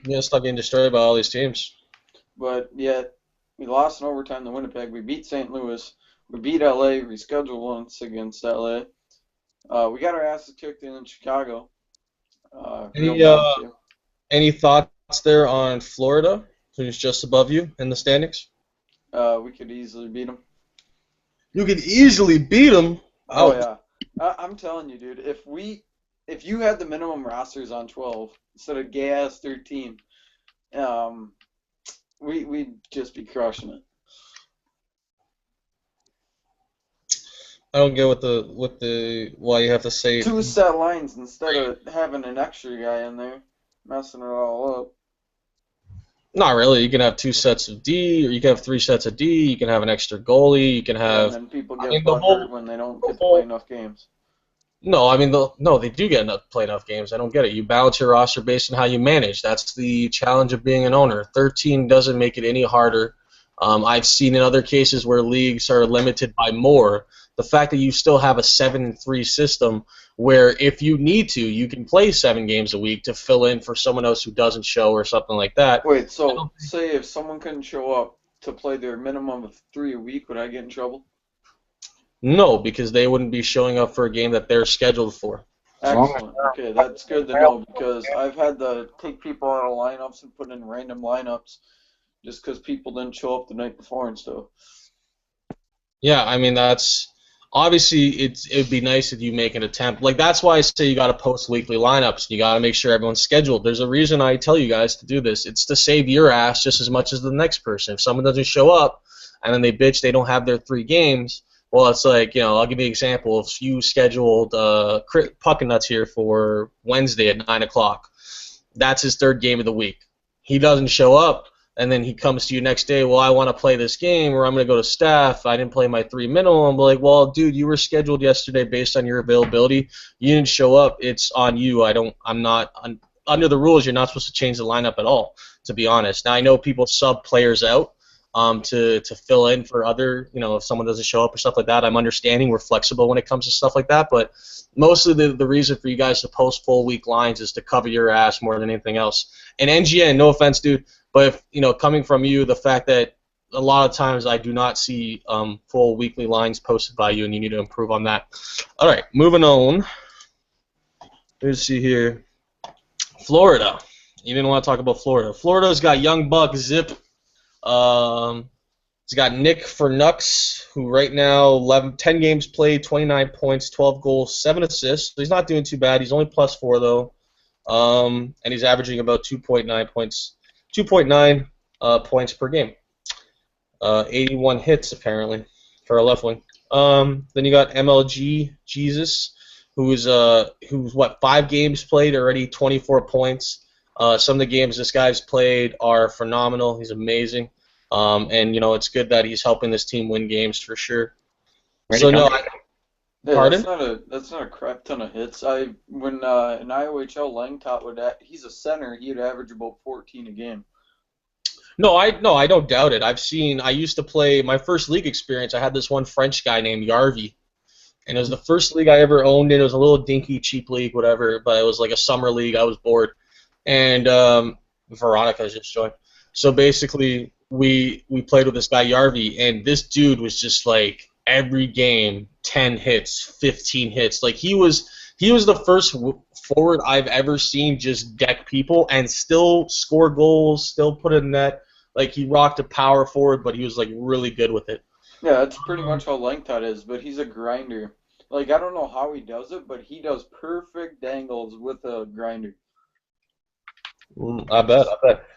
Yeah, stop getting destroyed by all these teams. But yet, we lost in overtime to Winnipeg. We beat St. Louis. We beat LA. Rescheduled once against LA. We got our asses kicked in Chicago. Any thoughts there on Florida, who's just above you in the standings? We could easily beat them. You could easily beat them? Oh, yeah. I'm telling you, dude. If you had the minimum rosters on 12 instead of gay-ass 13, we'd just be crushing it. I don't get what why you have to say 2 set lines instead of having an extra guy in there messing it all up. Not really. You can have 2 sets of D, or you can have 3 sets of D. You can have an extra goalie. You can Yeah, have. and then people I get mean, the butthurt when they don't the get to play whole. enough games. No, I mean, no, they do get enough play enough games. I don't get it. You balance your roster based on how you manage. That's the challenge of being an owner. 13 doesn't make it any harder. I've seen in other cases where leagues are limited by more. The fact that you still have a 7-3 system where if you need to, you can play 7 games a week to fill in for someone else who doesn't show or something like that. Wait, so say if someone couldn't show up to play their minimum of 3 a week, would I get in trouble? No, because they wouldn't be showing up for a game that they're scheduled for. Excellent. Okay, that's good to know because I've had to take people out of lineups and put in random lineups just because people didn't show up the night before and stuff. Yeah, I mean that's obviously it'd be nice if you make an attempt. Like that's why I say you got to post weekly lineups. You got to make sure everyone's scheduled. There's a reason I tell you guys to do this. It's to save your ass just as much as the next person. If someone doesn't show up and then they bitch they don't have their 3 games, well, it's like I'll give you an example. If you scheduled Puckin Nuts here for Wednesday at 9 o'clock, that's his 3rd game of the week. He doesn't show up. And then he comes to you next day, well, I want to play this game, or I'm going to go to staff. I didn't play my 3 minimum. I'm like, well, dude, you were scheduled yesterday based on your availability. You didn't show up. It's on you. I'm not under the rules. You're not supposed to change the lineup at all, to be honest. Now I know people sub players out to fill in for other, if someone doesn't show up or stuff like that. I'm understanding. We're flexible when it comes to stuff like that, but mostly the reason for you guys to post full week lines is to cover your ass more than anything else. And NGN, no offense, dude. But if, coming from you, the fact that a lot of times I do not see full weekly lines posted by you, and you need to improve on that. All right, moving on. Let's see here. Florida. You didn't want to talk about Florida. Florida's got Young Buck Zip. It's got Nick Fernux, who right now 10 games played, 29 points, 12 goals, 7 assists. So he's not doing too bad. He's only +4 though, and he's averaging about 2.9 points. 2.9 points per game. 81 hits apparently for a left wing. Then you got NLGE Jesus, who's 5 games played already, 24 points. Some of the games this guy's played are phenomenal. He's amazing, and it's good that he's helping this team win games for sure. So no, pardon? That's not a crap ton of hits. When in IOHL Langtot he's a center, he'd average about 14 a game. No, I don't doubt it. I used to play my first league experience. I had this one French guy named Yarvi, and it was the first league I ever owned. And it was a little dinky, cheap league, whatever. But it was like a summer league. I was bored, and Veronica just joined. So basically, we played with this guy Yarvi, and this dude was just like every game 10 hits, 15 hits. Like he was the first forward I've ever seen just deck people and still score goals, still put in net. Like he rocked a power forward, but he was like really good with it. Yeah, that's pretty much how Langtot is, but he's a grinder. Like I don't know how he does it, but he does perfect dangles with a grinder. I bet.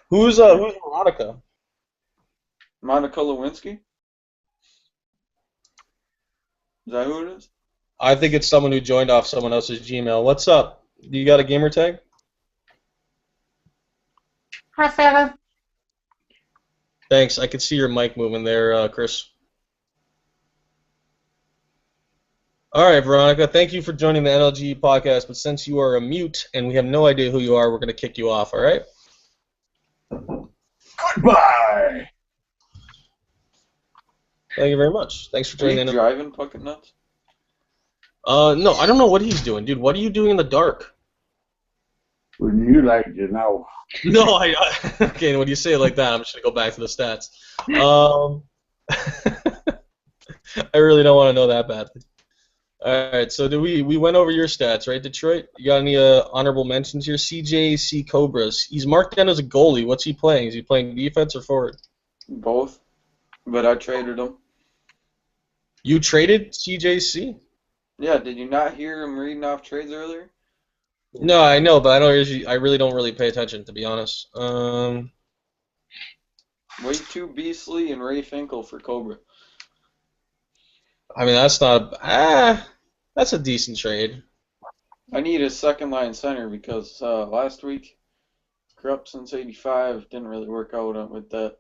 Who's Veronica? Monica Lewinsky? Is that who it is? I think it's someone who joined off someone else's Gmail. What's up? You got a gamer tag? Hi, fella. Thanks. I could see your mic moving there, Chris. All right, Veronica. Thank you for joining the NLGE podcast. But since you are a mute and we have no idea who you are, we're going to kick you off. All right? Goodbye. Thank you very much. Thanks for joining. Are you driving fucking nuts? No, I don't know what he's doing, dude. What are you doing in the dark? Wouldn't you like to know? No, okay. When you say it like that, I'm just gonna go back to the stats. I really don't want to know that badly. All right, so we went over your stats, right, Detroit? You got any honorable mentions here? CJC Cobras. He's marked down as a goalie. What's he playing? Is he playing defense or forward? Both, but I traded him. You traded CJC? Yeah, did you not hear him reading off trades earlier? No, I know, but I really don't really pay attention, to be honest. Way too beastly and Ray Finkel for Cobra. I mean, that's a decent trade. I need a second line center because last week, Krupp since '85 didn't really work out with that.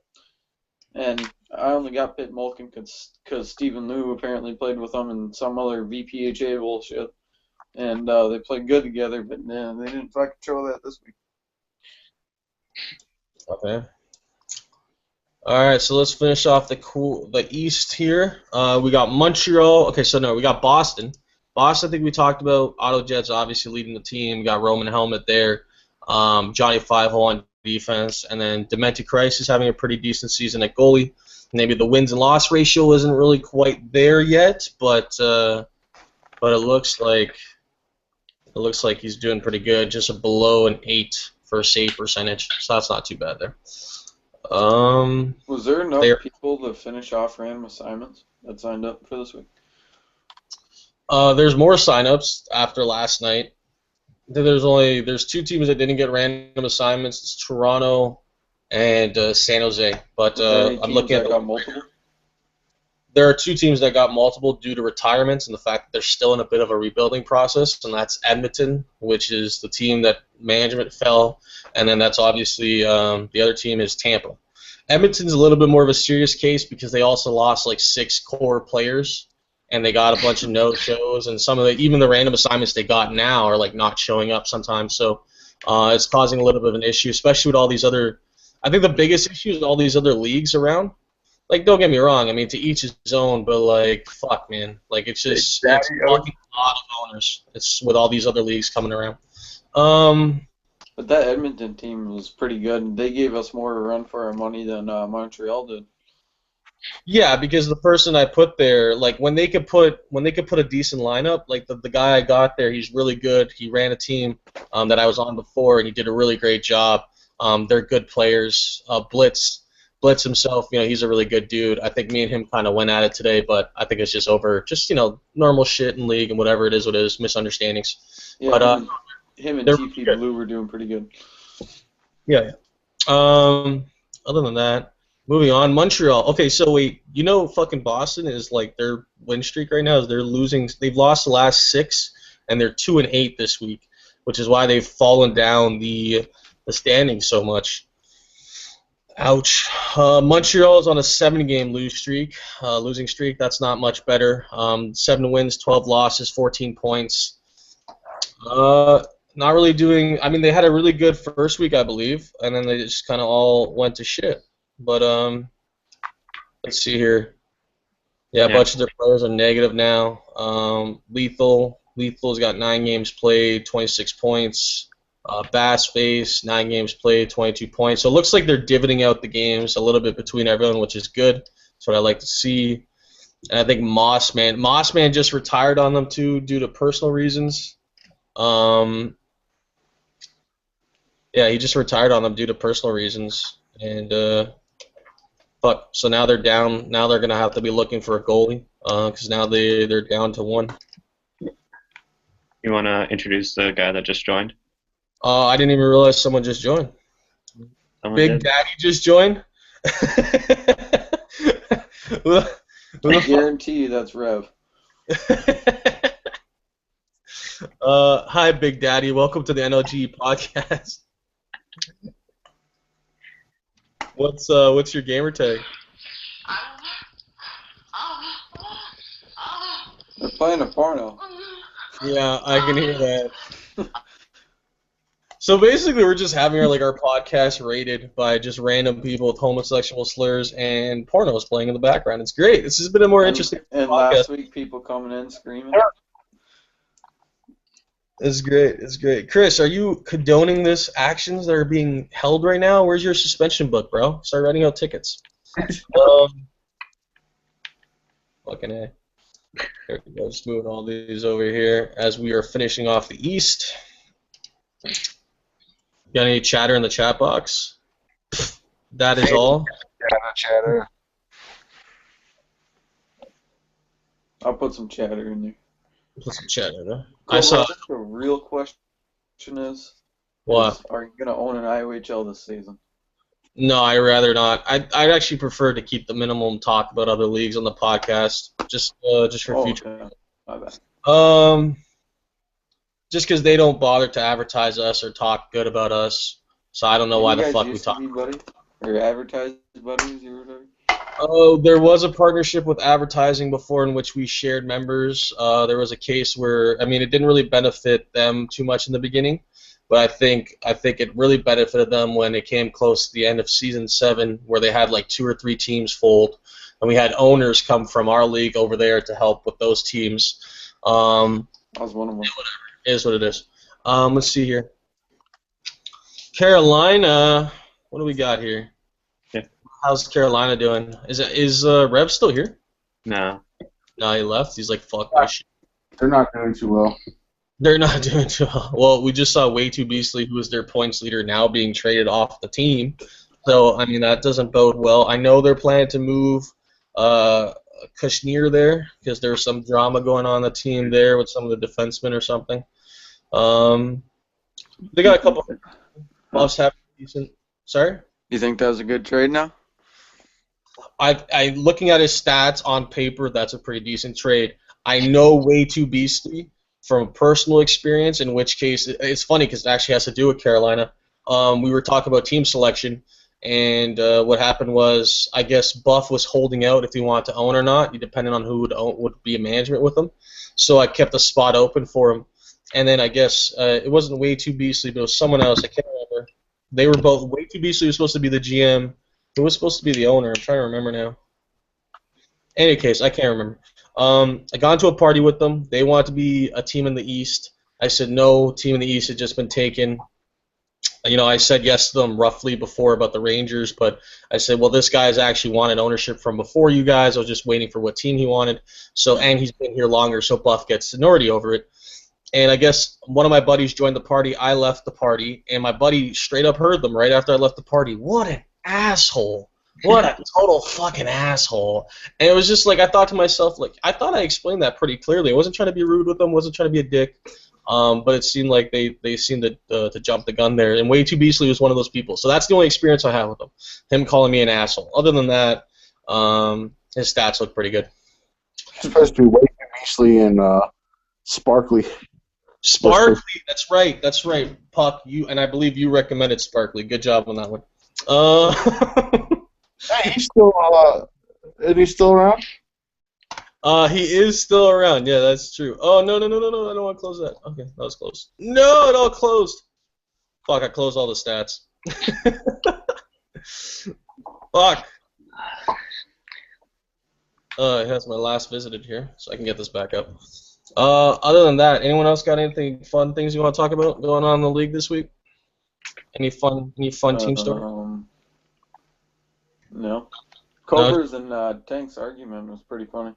And I only got Pitt Mulkin because Stephen Liu apparently played with him in some other VPHA bullshit. And they played good together, but they didn't fucking show that this week. Okay. All right, so let's finish off the East here. We got Montreal. Okay, so no, we got Boston. Boston, I think we talked about. Autojets obviously leading the team. We got Roman Helmet there. Johnny Fivehole on defense, and then Dementi Christ is having a pretty decent season at goalie. Maybe the wins and loss ratio isn't really quite there yet, but it looks like he's doing pretty good. Just below an 8 for save percentage, so that's not too bad there. Was there enough people to finish off random assignments that signed up for this week? There's more signups after last night. There's 2 teams that didn't get random assignments. It's Toronto and San Jose. But I'm looking at multiple. There are 2 teams that got multiple due to retirements and the fact that they're still in a bit of a rebuilding process, and that's Edmonton, which is the team that management fell, and then that's obviously the other team is Tampa. Edmonton's a little bit more of a serious case because they also lost like 6 core players, and they got a bunch of no-shows, and even the random assignments they got now are like not showing up sometimes. So it's causing a little bit of an issue, especially with all these other. I think the biggest issue is all these other leagues around. Like, don't get me wrong. I mean, to each his own, but like, fuck, man. Like, it's just it's fucking a lot of owners. It's with all these other leagues coming around. But that Edmonton team was pretty good. They gave us more of a run for our money than Montreal did. Yeah, because the person I put there, like when they could put a decent lineup, like the guy I got there, he's really good. He ran a team that I was on before, and he did a really great job. They're good players. Blitz himself, he's a really good dude. I think me and him kind of went at it today, but I think it's just over, normal shit in league and whatever it is, misunderstandings. Yeah, but him and TP Blue were doing pretty good. Yeah. Other than that, moving on, Montreal. Okay, so wait, fucking Boston is like their win streak right now is they're losing. They've lost the last 6, and they're 2-8 this week, which is why they've fallen down the standings so much. Ouch. Montreal is on a 7-game losing streak. That's not much better. 7 wins, 12 losses, 14 points. Not really doing. I mean, they had a really good first week, I believe, and then they just kind of all went to shit. But let's see here. Yeah, a bunch of their players are negative now. Lethal's got 9 games played, 26 points. Bassface, 9 games played, 22 points. So it looks like they're dividing out the games a little bit between everyone, which is good. That's what I like to see. And I think Mossman just retired on them too due to personal reasons. Yeah, he just retired on them due to personal reasons. And so now they're down. Now they're gonna have to be looking for a goalie because now they're down to 1. You want to introduce the guy that just joined? I didn't even realize someone just joined. Big Daddy just joined. I guarantee you that's Rev. Hi, Big Daddy. Welcome to the NLGE podcast. What's your gamer tag? They're playing a porno. Yeah, I can hear that. So basically, we're just having our podcast rated by just random people with homosexual slurs and pornos playing in the background. It's great. This has been a more interesting and podcast. Last week, people coming in screaming. It's great. It's great. Chris, are you condoning this actions that are being held right now? Where's your suspension book, bro? Start writing out tickets. Fucking A. There we go. Just moving all these over here as we are finishing off the East. Got any chatter in the chat box? That is all. Chatter. I'll put some chatter in there. Put some chatter there. I think the real question is, what? Are you going to own an IOHL this season? No, I'd rather not. I'd actually prefer to keep the minimum talk about other leagues on the podcast, just for future. Okay. My bad. Just because they don't bother to advertise us or talk good about us, so I don't know why the fuck we talk. You guys used to be buddies or advertised buddies or whatever. Oh, there was a partnership with advertising before in which we shared members. There was a case where, I mean, it didn't really benefit them too much in the beginning, but I think it really benefited them when it came close to the end of season 7, where they had like 2 or 3 teams fold, and we had owners come from our league over there to help with those teams. I was one of them. It is what it is. Let's see here. Carolina, what do we got here? Yeah. How's Carolina doing? Is Rev still here? No. No, he left. He's like, fuck my shit. They're not doing too well. They're not doing too well. Well, we just saw Way Too Beastly, who is their points leader, now being traded off the team. So, I mean, that doesn't bode well. I know they're planning to move Kushner there because there's some drama going on the team there with some of the defensemen or something. They got a couple buffs have decent. Sorry? You think that was a good trade now? I looking at his stats on paper, that's a pretty decent trade. I know Way Too Beastly from personal experience, in which case it's funny because it actually has to do with Carolina. We were talking about team selection, and what happened was, I guess Buff was holding out if he wanted to own or not, depending on who would be in management with him. So I kept a spot open for him, and then I guess it wasn't Way Too Beastly, but it was someone else. I can't remember. They were both. Way Too Beastly was supposed to be the GM. Who was supposed to be the owner? I'm trying to remember now. In any case, I can't remember. I got into a party with them. They wanted to be a team in the East. I said no. Team in the East had just been taken. You know, I said yes to them roughly before about the Rangers, but I said, well, this guy's actually wanted ownership from before you guys. I was just waiting for what team he wanted. So, and he's been here longer, so Buff gets seniority over it. And I guess one of my buddies joined the party. I left the party, and my buddy straight up heard them right after I left the party. What an asshole. What a total fucking asshole. And it was just like, I thought to myself, like, I thought I explained that pretty clearly. I wasn't trying to be rude with them, wasn't trying to be a dick. But it seemed like they seemed to jump the gun there. And Way Too Beastly was one of those people. So that's the only experience I have with him calling me an asshole. Other than that, his stats look pretty good. Supposed to be Way Too Beastly and Sparkly. Sparkly, that's right. Puck, I believe you recommended Sparkly. Good job on that one. Hey, he's still is he still around? He is still around. Yeah, that's true. Oh no! I don't want to close that. Okay, that was closed. No, it all closed. Fuck! I closed all the stats. Fuck. It has my last visited here, so I can get this back up. Other than that, anyone else got anything fun things you want to talk about going on in the league this week? Any fun team story? No. Cobra's and Tank's argument was pretty funny.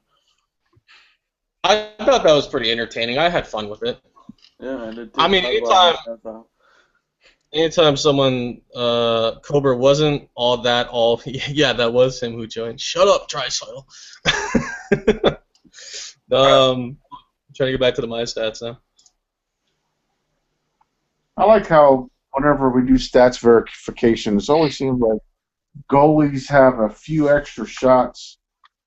I thought that was pretty entertaining. I had fun with it. Yeah, I did too. I mean, anytime someone Cobra wasn't all yeah, that was him who joined. Shut up, Trisoil. Trying to get back to my stats now. I like how whenever we do stats verification, it always seems like goalies have a few extra shots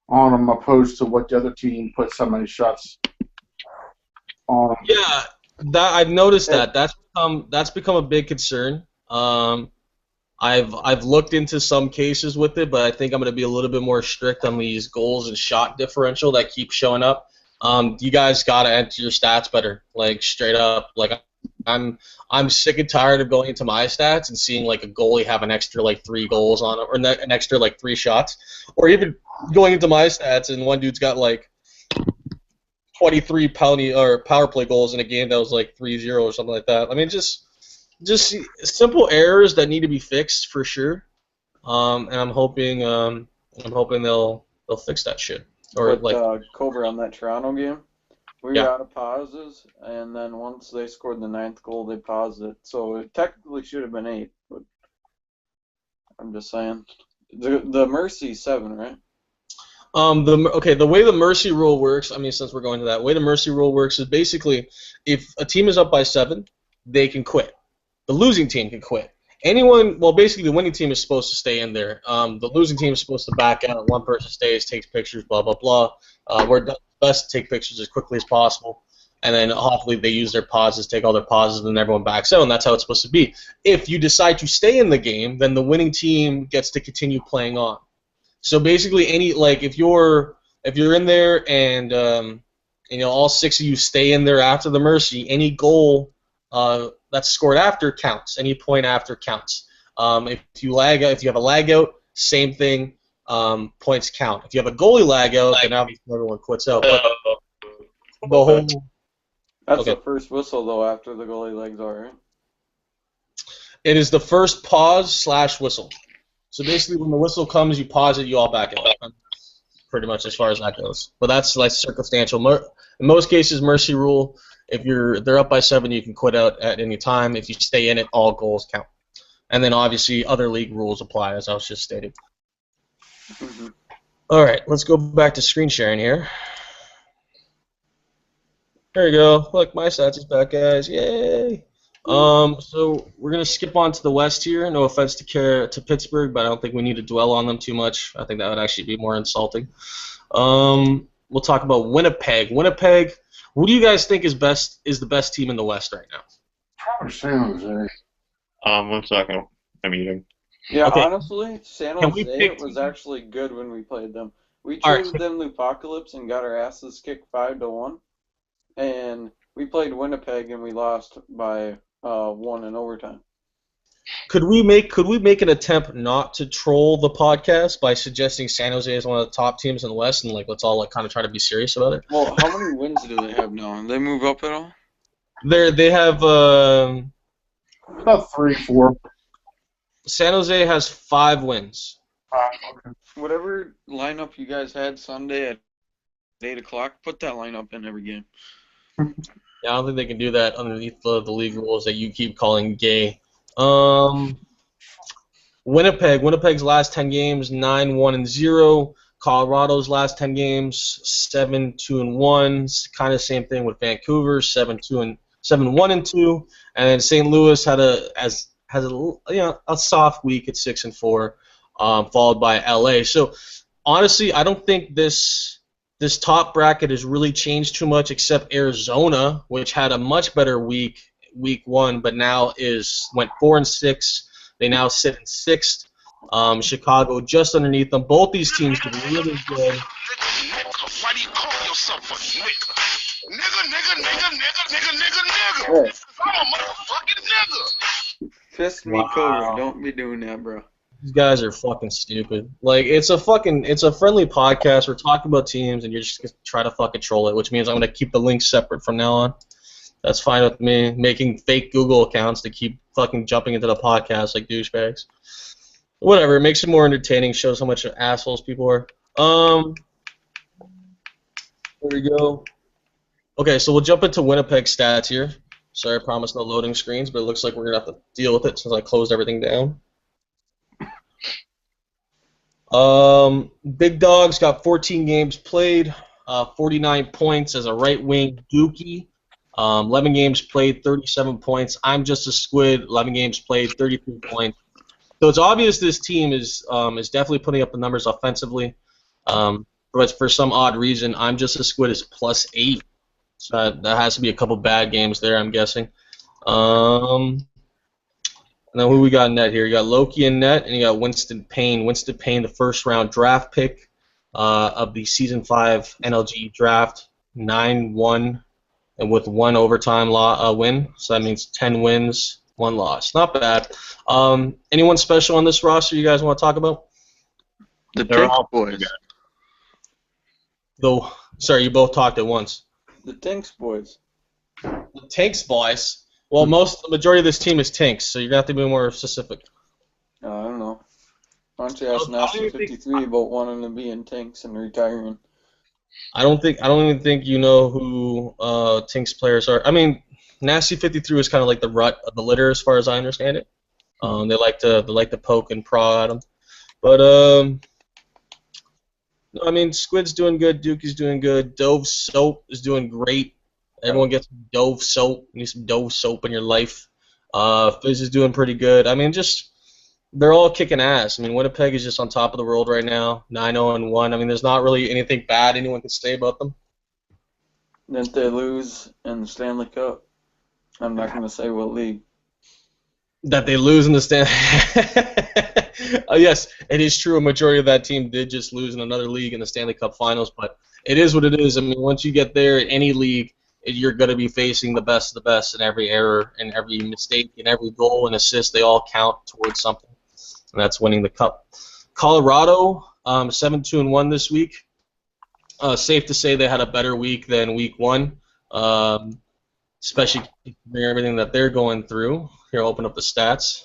on them opposed to what the other team puts so many shots on them. Yeah, I've noticed that. That's become a big concern. I've looked into some cases with it, but I think I'm going to be a little bit more strict on these goals and shot differential that keep showing up. You guys got to enter your stats better, like straight up. Like I'm sick and tired of going into my stats and seeing like a goalie have an extra like 3 goals on it, or an extra like 3 shots, or even going into my stats and one dude's got like 23 power play goals in a game that was like 3-0 or something like that. I mean, just simple errors that need to be fixed for sure. And I'm hoping they'll fix that shit. Or like Cobra on that Toronto game, we were out of pauses, and then once they scored the 9th goal, they paused it. So it technically should have been 8, but I'm just saying. The Mercy 7, right? The way the mercy rule works, I mean, since we're going to that, the way the mercy rule works is basically if a team is up by 7, they can quit. The losing team can quit. anyone, well, basically the winning team is supposed to stay in there. The losing team is supposed to back out. One person stays, takes pictures, blah, blah, blah. We're best to take pictures as quickly as possible. And then hopefully they use their pauses, take all their pauses, and then everyone backs out, and that's how it's supposed to be. If you decide to stay in the game, then the winning team gets to continue playing on. So basically, if you're in there and all 6 of you stay in there after the mercy, any goal that's scored after counts. Any point after counts. If you have a lag out, same thing. Points count. If you have a goalie lag out, then obviously everyone quits out. But the whole That's the first whistle though after the goalie legs are, right? It is the first pause/whistle. So basically, when the whistle comes, you pause it, you all back out. Pretty much as far as that goes. But that's like circumstantial. In most cases, mercy rule. If they're up by 7, you can quit out at any time. If you stay in it, all goals count. And then obviously other league rules apply, as I was just stating. Mm-hmm. All right, let's go back to screen sharing here. There you go. Look, my stats is back, guys. Yay! So we're gonna skip on to the West here. No offense to Pittsburgh, but I don't think we need to dwell on them too much. I think that would actually be more insulting. We'll talk about Winnipeg. Winnipeg. Who do you guys think is the best team in the West right now? Probably San Jose. 1 second. I'm eating. Yeah, Okay. honestly, San Jose was actually good when we played them. We traded them the Apocalypse and got our asses kicked 5-1. And we played Winnipeg and we lost by 1 in overtime. Could we make an attempt not to troll the podcast by suggesting San Jose is one of the top teams in the West, and let's all kind of try to be serious about it? Well, how many wins do they have now? Did they move up at all? They have about 3, 4. San Jose has 5 wins. Okay. Whatever lineup you guys had Sunday at 8 o'clock, put that lineup in every game. Yeah, I don't think they can do that underneath the league rules that you keep calling gay. Winnipeg's last 10 games 9-1-0. Colorado's last 10 games 7-2-1. Kind of same thing with Vancouver 7-1-2. And then St. Louis has a soft week at 6-4, followed by LA. So honestly, I don't think this top bracket has really changed too much, except Arizona, which had a much better week 1, but now went 4-6. They now sit in 6th. Chicago just underneath them. Both these teams did really good. Why do you call yourself a nigga? Nigga. Hey. I'm a motherfucking nigga. Fist me, Cobra. Don't be doing that, bro. These guys are fucking stupid. It's a friendly podcast. We're talking about teams, and you're just gonna try to fucking troll it, which means I'm gonna keep the links separate from now on. That's fine with me. Making fake Google accounts to keep fucking jumping into the podcast like douchebags. Whatever, it makes it more entertaining, shows how much assholes people are. There we go. Okay, so we'll jump into Winnipeg stats here. Sorry, I promised no loading screens, but it looks like we're going to have to deal with it since I closed everything down. Big Dog's got 14 games played, 49 points as a right wing Dookie. 11 games played, 37 points. I'm just a squid. 11 games played, 33 points. So it's obvious this team is definitely putting up the numbers offensively. But for some odd reason, I'm just a squid is +8. So that has to be a couple bad games there, I'm guessing. And then who we got in net here? You got Loki in net, and you got Winston Payne. Winston Payne, the first-round draft pick of the Season 5 NLGE draft, 9-1, and with 1 overtime win. So that means 10 wins, 1 loss. Not bad. Anyone special on this roster you guys want to talk about? They're all boys. Though, sorry, you both talked at once. The Tanks boys. The Tanks boys. Well, the majority of this team is Tanks, so you're gonna have to be more specific. I don't know. Why don't you ask Nasty 53 about wanting to be in Tanks and retiring? I don't even think you know who Tanks players are. I mean, Nasty 53 is kind of like the rut of the litter, as far as I understand it. They like to poke and prod at them, but I mean, Squid's doing good, Dookie's doing good, Dove Soap is doing great. Everyone gets Dove Soap. You need some Dove Soap in your life. Fizz is doing pretty good. I mean, just they're all kicking ass. I mean, Winnipeg is just on top of the world right now, 9-0-1. I mean, there's not really anything bad anyone can say about them. Didn't they lose in the Stanley Cup? I'm not going to say what league. That they lose in the stand. Yes, it is true. A majority of that team did just lose in another league in the Stanley Cup Finals, but it is what it is. I mean, once you get there, any league, you're going to be facing the best of the best, and every error and every mistake and every goal and assist, they all count towards something, and that's winning the cup. Colorado, 7-2-1 this week. Safe to say they had a better week than week one, especially considering everything that they're going through. Here, I'll open up the stats.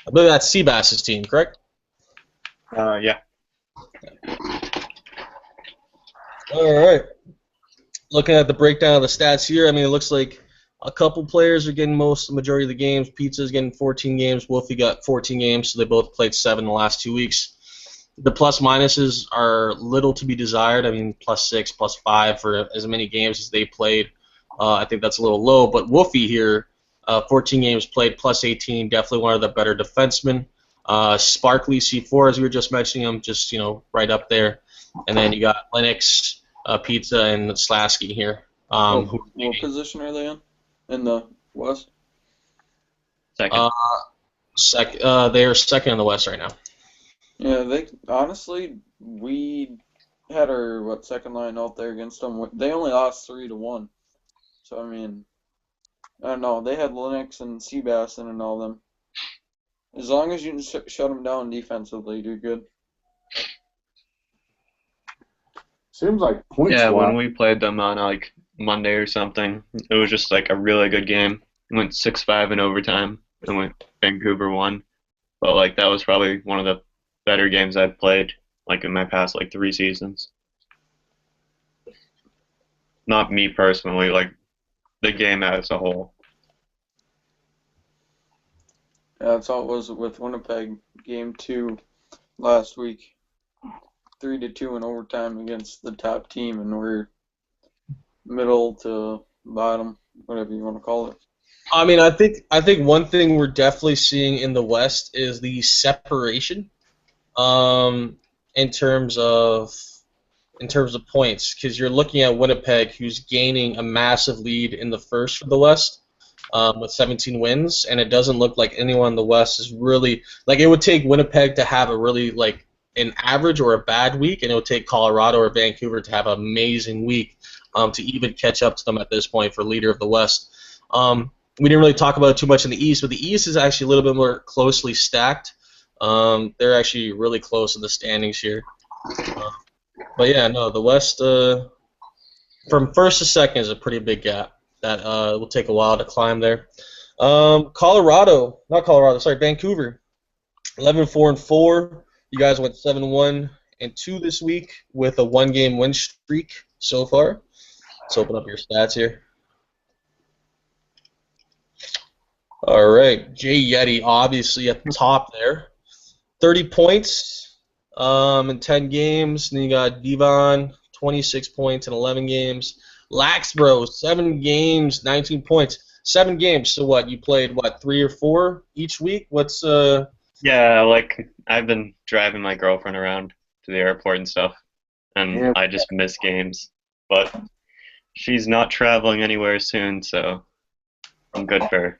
I believe that's Seabass's team, correct? Yeah. All right. Looking at the breakdown of the stats here, I mean, it looks like a couple players are getting the majority of the games. Pizza's getting 14 games. Wolfie got 14 games, so they both played 7 in the last 2 weeks. The plus minuses are little to be desired. I mean, +6, +5 for as many games as they played. I think that's a little low. But Wolfie here, 14 games played, +18, definitely one of the better defensemen. Sparkly C4, as we were just mentioning him, just right up there. And then you got Lennox, Pizza, and Slasky here. What position are they in the West? Second. They are second in the West right now. Yeah, they honestly, we had our second line out there against them. They only lost 3-1. So I mean, I don't know. They had Lennox and Seabass in and all them. As long as you can shut them down defensively, you're good. Seems like points. Yeah, when we played them on Monday or something, it was just a really good game. It went 6-5 in overtime, and went Vancouver won. But that was probably one of the better games I've played in my past 3 seasons. Not me personally, the game as a whole. Yeah, that's how it was with Winnipeg game 2 last week. 3-2 in overtime against the top team, and we're middle to bottom, whatever you want to call it. I mean, I think one thing we're definitely seeing in the West is the separation, in terms of points, because you're looking at Winnipeg, who's gaining a massive lead in the first for the West, with 17 wins, and it doesn't look like anyone in the West is really it would take Winnipeg to have a really an average or a bad week, and it would take Colorado or Vancouver to have an amazing week to even catch up to them at this point for leader of the West. We didn't really talk about it too much in the East, but the East is actually a little bit more closely stacked. They're actually really close in the standings here. But yeah, no, the West, from first to second is a pretty big gap that will take a while to climb there. Vancouver, 11-4-4. You guys went 7-1-2 this week with a 1-game win streak so far. Let's open up your stats here. All right, Jay Yeti obviously at the top there. 30 points in 10 games. And then you got Devon, 26 points in 11 games. Laxbro, 7 games, 19 points. 7 games, so what? You played, 3 or 4 each week? What's... Yeah, I've been driving my girlfriend around to the airport and stuff, and I just miss games. But she's not traveling anywhere soon, so I'm good for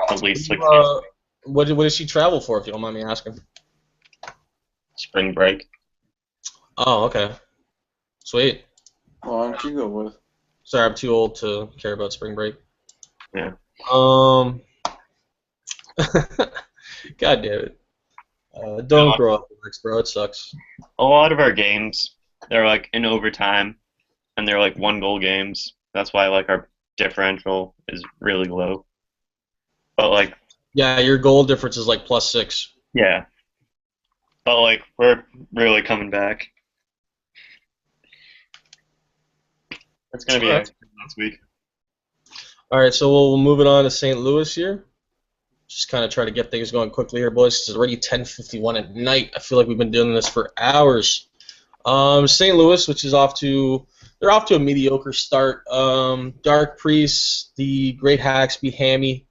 at least 6 games. What does she travel for, if you don't mind me asking? Spring break. Oh, okay. Sweet. Well, why don't you go with? Sorry, I'm too old to care about spring break. Yeah. God damn it. Don't grow up, bro. It sucks. A lot of our games, they're in overtime, and they're 1-goal games. That's why our differential is really low. But yeah, your goal difference is +6. Yeah. But we're really coming back. It's gonna be next week. All right, so we'll move it on to St. Louis here. Just kind of try to get things going quickly here, boys. It's already 10:51 at night. I feel like we've been doing this for hours. St. Louis, which is off to they're off to a mediocre start. Dark Priest, the Great Haxby, Hammy.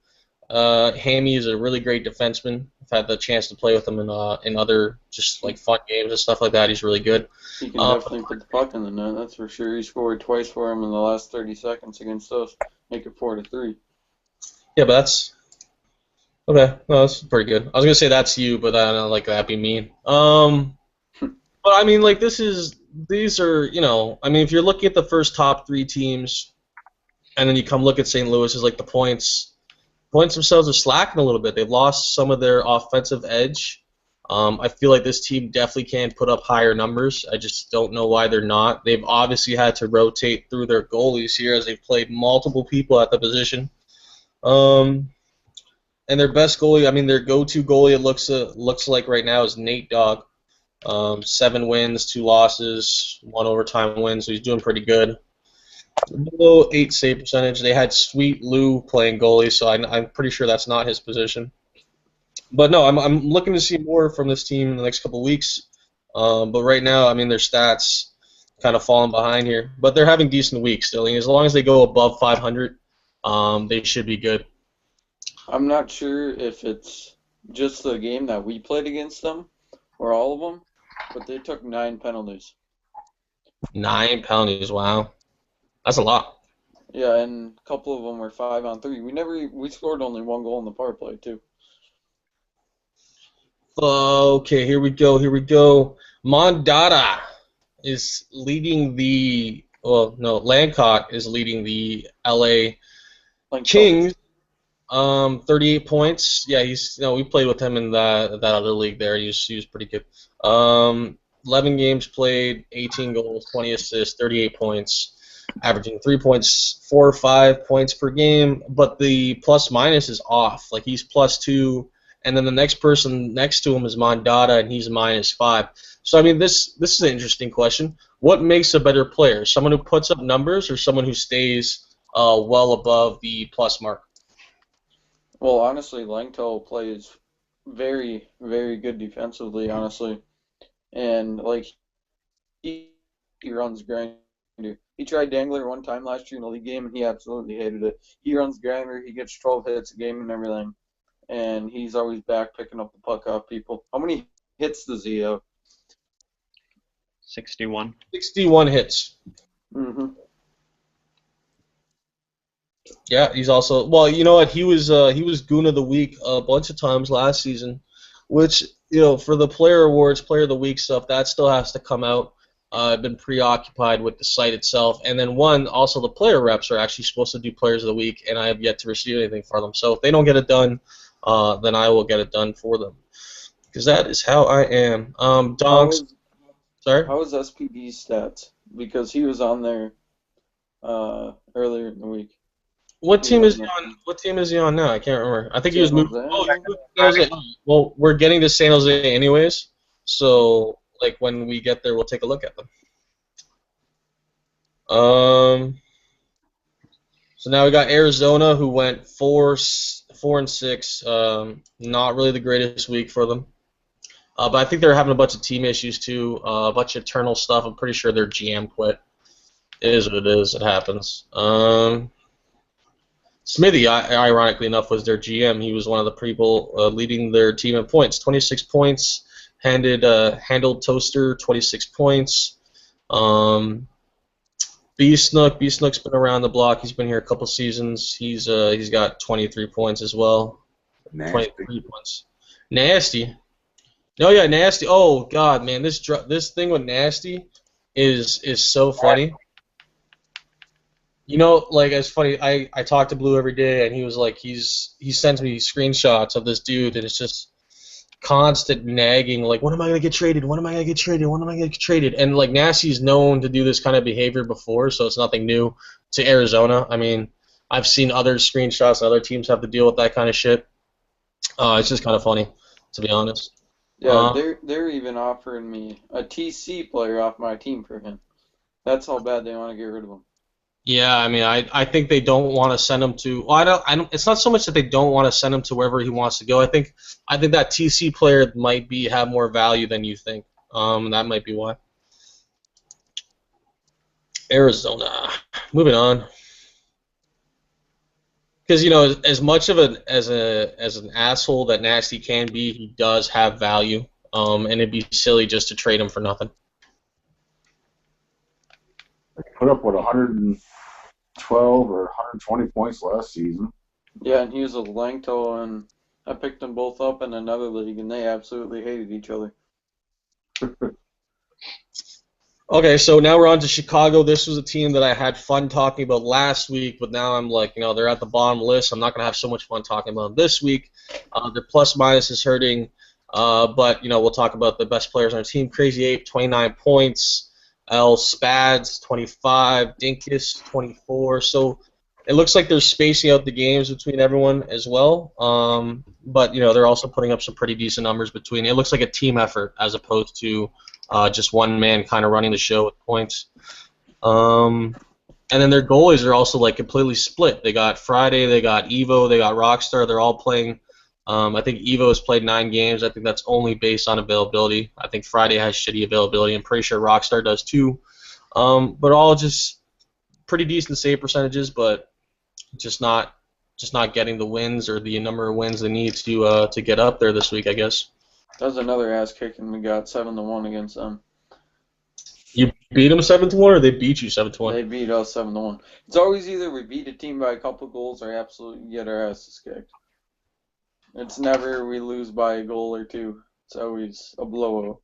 Hammy is a really great defenseman. I've had the chance to play with him in other just like fun games and stuff like that. He's really good. He can definitely put the puck in the net, that's for sure. He scored twice for him in the last 30 seconds against us, make it 4-3. Yeah, but that's okay. No, that's pretty good. I was gonna say that's you, but I don't like that'd be mean. But I mean, like these are I mean, if you're looking at the first top 3 teams, and then you come look at St. Louis, is like the points themselves are slacking a little bit. They've lost some of their offensive edge. I feel like this team definitely can put up higher numbers. I just don't know why they're not. They've obviously had to rotate through their goalies here as they've played multiple people at the position. And their best goalie, I mean, their go-to goalie, it looks like right now is Nate Dogg. 7 wins, 2 losses, 1 overtime win, so he's doing pretty good. Below 8 save percentage. They had Sweet Lou playing goalie, so I'm pretty sure that's not his position. But no, I'm looking to see more from this team in the next couple of weeks. But right now, I mean, their stats kind of falling behind here. But they're having decent weeks still. And as long as they go above 500, they should be good. I'm not sure if it's just the game that we played against them or all of them, but they took 9 penalties. 9 penalties, wow. That's a lot. Yeah, and a couple of them were 5-on-3. We scored only 1 goal in the power play too. Okay, here we go. Mondada is leading the. Well, no, Lancott is leading the LA Kings. 38 points. Yeah, we played with him in that other league there. He was pretty good. 11 games played, 18 goals, 20 assists, 38 points, averaging 3.45 points per game. But the plus minus is off. Like he's +2, and then the next person next to him is Mondada, and he's -5. So I mean, this is an interesting question. What makes a better player? Someone who puts up numbers, or someone who stays well above the plus mark? Well, honestly, Langto plays very, very good defensively, honestly. And, like, he runs grinder. He tried Dangler one time last year in the league game, and he absolutely hated it. He runs grinder. He gets 12 hits a game and everything. And he's always back picking up the puck off people. How many hits does he have? 61. 61 hits. Mm-hmm. Yeah, he's also you know what, he was Goon of the Week a bunch of times last season, which for the player awards, player of the week stuff, that still has to come out. I've been preoccupied with the site itself, and then also the player reps are actually supposed to do players of the week, and I have yet to receive anything for them. So if they don't get it done, then I will get it done for them, because that is how I am. Donks. Sorry. How was SPD's stats? Because he was on there earlier in the week. What team is he on? What team is he on now? I can't remember. I think he was moved. Oh, he moved to San Jose. Well, we're getting to San Jose anyways, so like when we get there, we'll take a look at them. So now we got Arizona, who went 4-6. Not really the greatest week for them. But I think they're having a bunch of team issues too, a bunch of internal stuff. I'm pretty sure their GM quit. It is what it is. It happens. Smithy, ironically enough, was their GM. He was one of the people leading their team in points. 26 points. Handled Toaster, 26 points. B-Snook's been around the block. He's been here a couple seasons. He's got 23 points as well. Nasty. 23 points. Nasty. No, yeah, Nasty. Oh God, man, this thing with Nasty is so funny. Like, it's funny. I talk to Blue every day, and he was like, he sends me screenshots of this dude, and it's just constant nagging, like, when am I gonna get traded? When am I gonna get traded? When am I gonna get traded? And like, Nasty's known to do this kind of behavior before, so it's nothing new to Arizona. I mean, I've seen other screenshots, and other teams have to deal with that kind of shit. It's just kind of funny, to be honest. Yeah, they're even offering me a TC player off my team for him. That's how bad they want to get rid of him. Yeah, I mean, I think they don't want to send him to. Well, I don't. It's not so much that they don't want to send him to wherever he wants to go. I think that TC player might have more value than you think. That might be why. Arizona. Moving on. Because as much of an asshole that Nasty can be, he does have value. And it'd be silly just to trade him for nothing. Put up, 112 or 120 points last season. Yeah, and he was a Langto, and I picked them both up in another league, and they absolutely hated each other. Okay, so now we're on to Chicago. This was a team that I had fun talking about last week, but now I'm like, they're at the bottom of the list. I'm not going to have so much fun talking about them this week. Their plus-minus is hurting, but, we'll talk about the best players on our team. Crazy Ape, 29 points. L. Spads, 25. Dinkus, 24. So it looks like they're spacing out the games between everyone as well, but, they're also putting up some pretty decent numbers between. It looks like a team effort as opposed to just one man kind of running the show with points. And then their goalies are also like completely split. They got Friday, they got Evo, they got Rockstar. They're all playing. I think Evo has played 9 games. I think that's only based on availability. I think Friday has shitty availability. I'm pretty sure Rockstar does too. But all just pretty decent save percentages, but just not getting the wins or the number of wins they need to get up there this week, I guess. That was another ass kicking we got 7-1 against them. You beat them 7-1, or they beat you 7-1? They beat us 7-1. It's always either we beat a team by a couple goals or absolutely get our asses kicked. It's never we lose by a goal or two. It's always a blowout.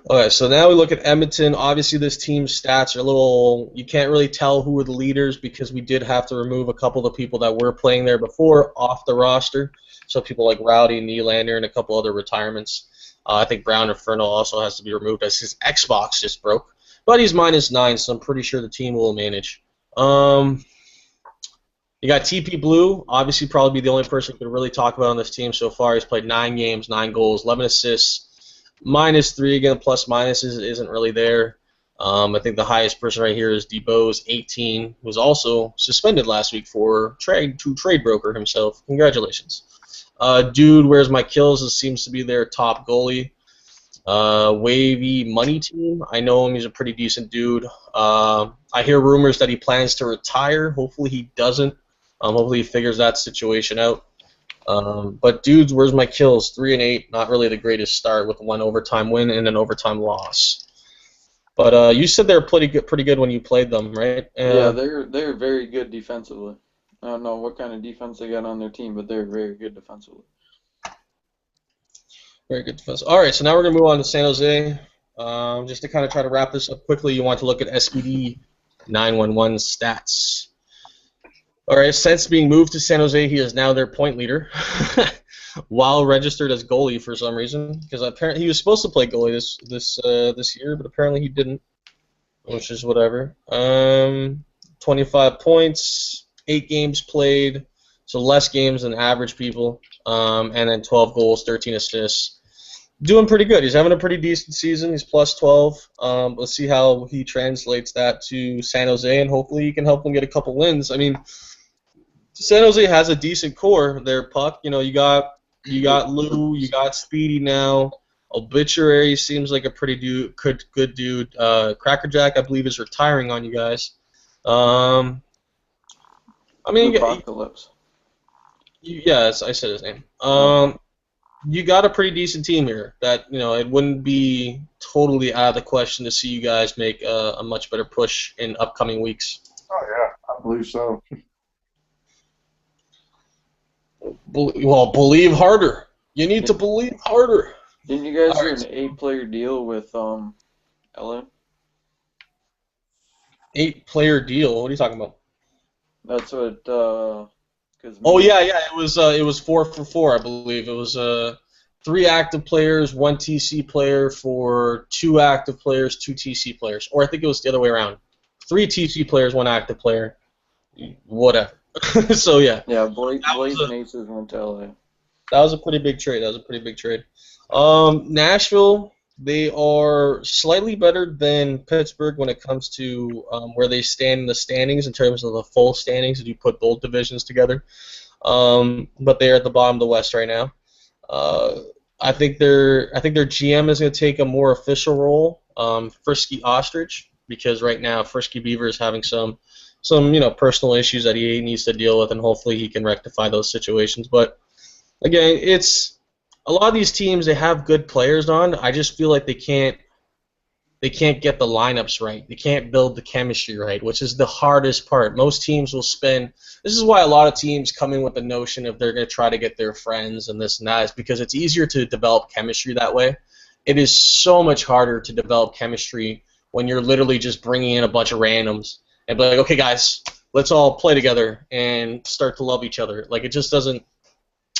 Okay, so now we look at Edmonton. Obviously, this team's stats are a little. You can't really tell who are the leaders because we did have to remove a couple of the people that were playing there before off the roster. So people like Rowdy, Nylander, and a couple other retirements. I think Brown Inferno also has to be removed as his Xbox just broke. But he's -9, so I'm pretty sure the team will manage. You got TP Blue, obviously probably be the only person who can really talk about on this team so far. He's played 9 games, 9 goals, 11 assists. -3 again, plus minuses isn't really there. I think the highest person right here is DeBose, 18, who was also suspended last week for trade broker himself. Congratulations. Dude, where's my kills? This seems to be their top goalie. Wavy Money Team. I know him. He's a pretty decent dude. I hear rumors that he plans to retire. Hopefully he doesn't. Hopefully he figures that situation out. But dudes, where's my kills? 3 and 8. Not really the greatest start with 1 overtime win and an overtime loss. But you said they're pretty good when you played them, right? Yeah, they're very good defensively. I don't know what kind of defense they got on their team, but they're very good defensively. Very good defense. All right, so now we're gonna move on to San Jose. Just to kind of try to wrap this up quickly, you want to look at SPD 911 stats. All right, since being moved to San Jose, he is now their point leader, while registered as goalie for some reason. Because apparently he was supposed to play goalie this year, but apparently he didn't, which is whatever. 25 points, 8 games played, so less games than average people, and then 12 goals, 13 assists. Doing pretty good. He's having a pretty decent season. He's plus 12. Let's see how he translates that to San Jose, and hopefully he can help them get a couple wins. I mean, San Jose has a decent core there, Puck. You got Lou, you got Speedy now. Obituary seems like a pretty good dude. Crackerjack, I believe, is retiring on you guys. I mean, Apocalypse. Yes, I said his name. You got a pretty decent team here. That it wouldn't be totally out of the question to see you guys make a much better push in upcoming weeks. Oh yeah, I believe so. Well, believe harder. You need to believe harder. Didn't you guys do an 8-player deal with LA? 8-player deal? What are you talking about? That's what. Oh yeah. It was 4 for 4, I believe. It was 3 active players, 1 TC player for 2 active players, 2 TC players, or I think it was the other way around. 3 TC players, 1 active player. Whatever. So yeah. Yeah, Blake and Aces went to LA. That was a pretty big trade. Nashville, they are slightly better than Pittsburgh when it comes to where they stand in the standings in terms of the full standings if you put both divisions together. But they're at the bottom of the West right now. I think their GM is going to take a more official role Frisky Ostrich, because right now Frisky Beaver is having some personal issues that he needs to deal with, and hopefully he can rectify those situations. But again, it's a lot of these teams, they have good players on. I just feel like they can't get the lineups right. They can't build the chemistry right, which is the hardest part. Most teams will spend. This is why a lot of teams come in with the notion of they're going to try to get their friends and this and that, is because it's easier to develop chemistry that way. It is so much harder to develop chemistry when you're literally just bringing in a bunch of randoms and be like, okay, guys, let's all play together and start to love each other. Like, it just doesn't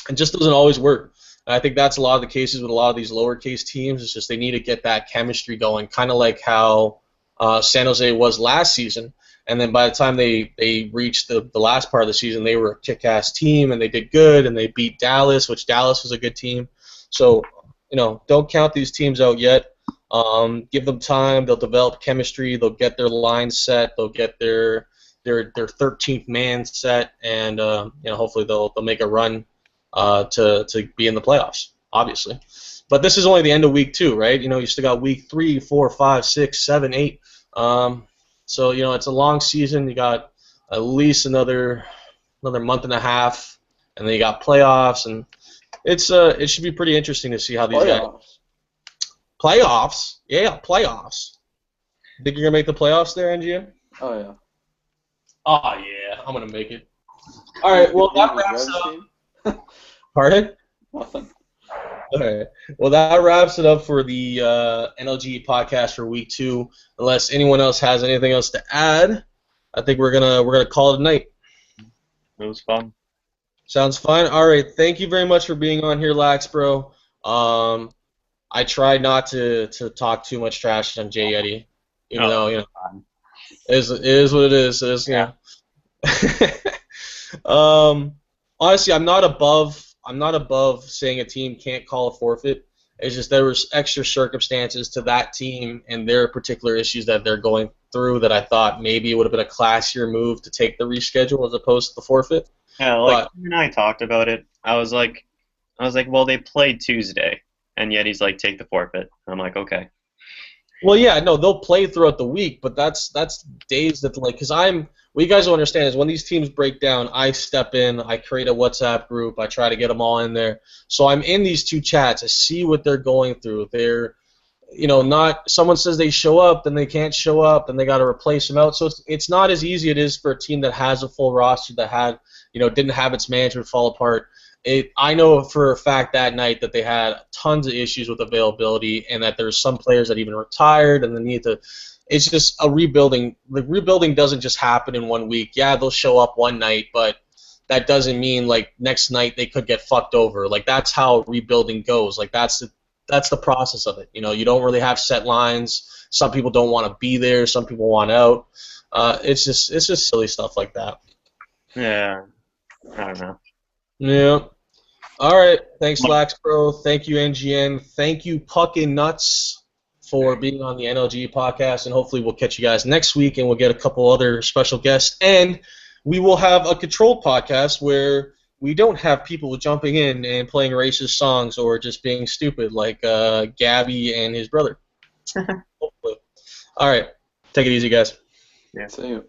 always work. And I think that's a lot of the cases with a lot of these lowercase teams. It's just they need to get that chemistry going, kind of like how San Jose was last season. And then by the time they reached the last part of the season, they were a kick-ass team, and they did good, and they beat Dallas, which Dallas was a good team. So, don't count these teams out yet. Give them time. They'll develop chemistry. They'll get their line set. They'll get their 13th man set, and hopefully they'll make a run to be in the playoffs, obviously. But this is only the end of week 2, right? You still got week 3, 4, 5, 6, 7, 8. So it's a long season. You got at least another month and a half, and then you got playoffs, and it should be pretty interesting to see how these guys. Playoffs, yeah, playoffs. Think you're gonna make the playoffs there, NGM? Oh yeah. Oh yeah, I'm gonna make it. All right, well that wraps up. Pardon? Nothing. All right. Well, that wraps it up for the NLGE podcast for week 2. Unless anyone else has anything else to add, I think we're gonna call it a night. It was fun. Sounds fine. All right. Thank you very much for being on here, Lax Bro. I try not to talk too much trash on Jay Yeti, even though it is what it is. It is, yeah. Honestly, I'm not above saying a team can't call a forfeit. It's just there was extra circumstances to that team and their particular issues that they're going through that I thought maybe it would have been a classier move to take the reschedule as opposed to the forfeit. Yeah, when I talked about it, I was like, well, they played Tuesday, and yet he's like, take the forfeit. I'm like, okay. Well, yeah, no, they'll play throughout the week, but that's days that because what you guys don't understand is when these teams break down, I step in, I create a WhatsApp group, I try to get them all in there. So I'm in these 2 chats, I see what they're going through. They're, not someone says they show up, then they can't show up, and they got to replace them out. So it's not as easy it is for a team that has a full roster that had, didn't have its management fall apart. I know for a fact that night that they had tons of issues with availability, and that there's some players that even retired, and they need to. It's just a rebuilding. The rebuilding doesn't just happen in 1 week. Yeah, they'll show up one night, but that doesn't mean like next night they could get fucked over. Like that's how rebuilding goes. Like that's the process of it. You don't really have set lines. Some people don't want to be there. Some people want out. It's just silly stuff like that. Yeah, I don't know. Yeah. All right. Thanks, Lax Bro. Thank you, NGN. Thank you, Puckin' Nuts, for being on the NLG podcast. And hopefully we'll catch you guys next week, and we'll get a couple other special guests. And we will have a controlled podcast where we don't have people jumping in and playing racist songs or just being stupid like Gabby and his brother. Hopefully. All right. Take it easy, guys. Yeah. See you.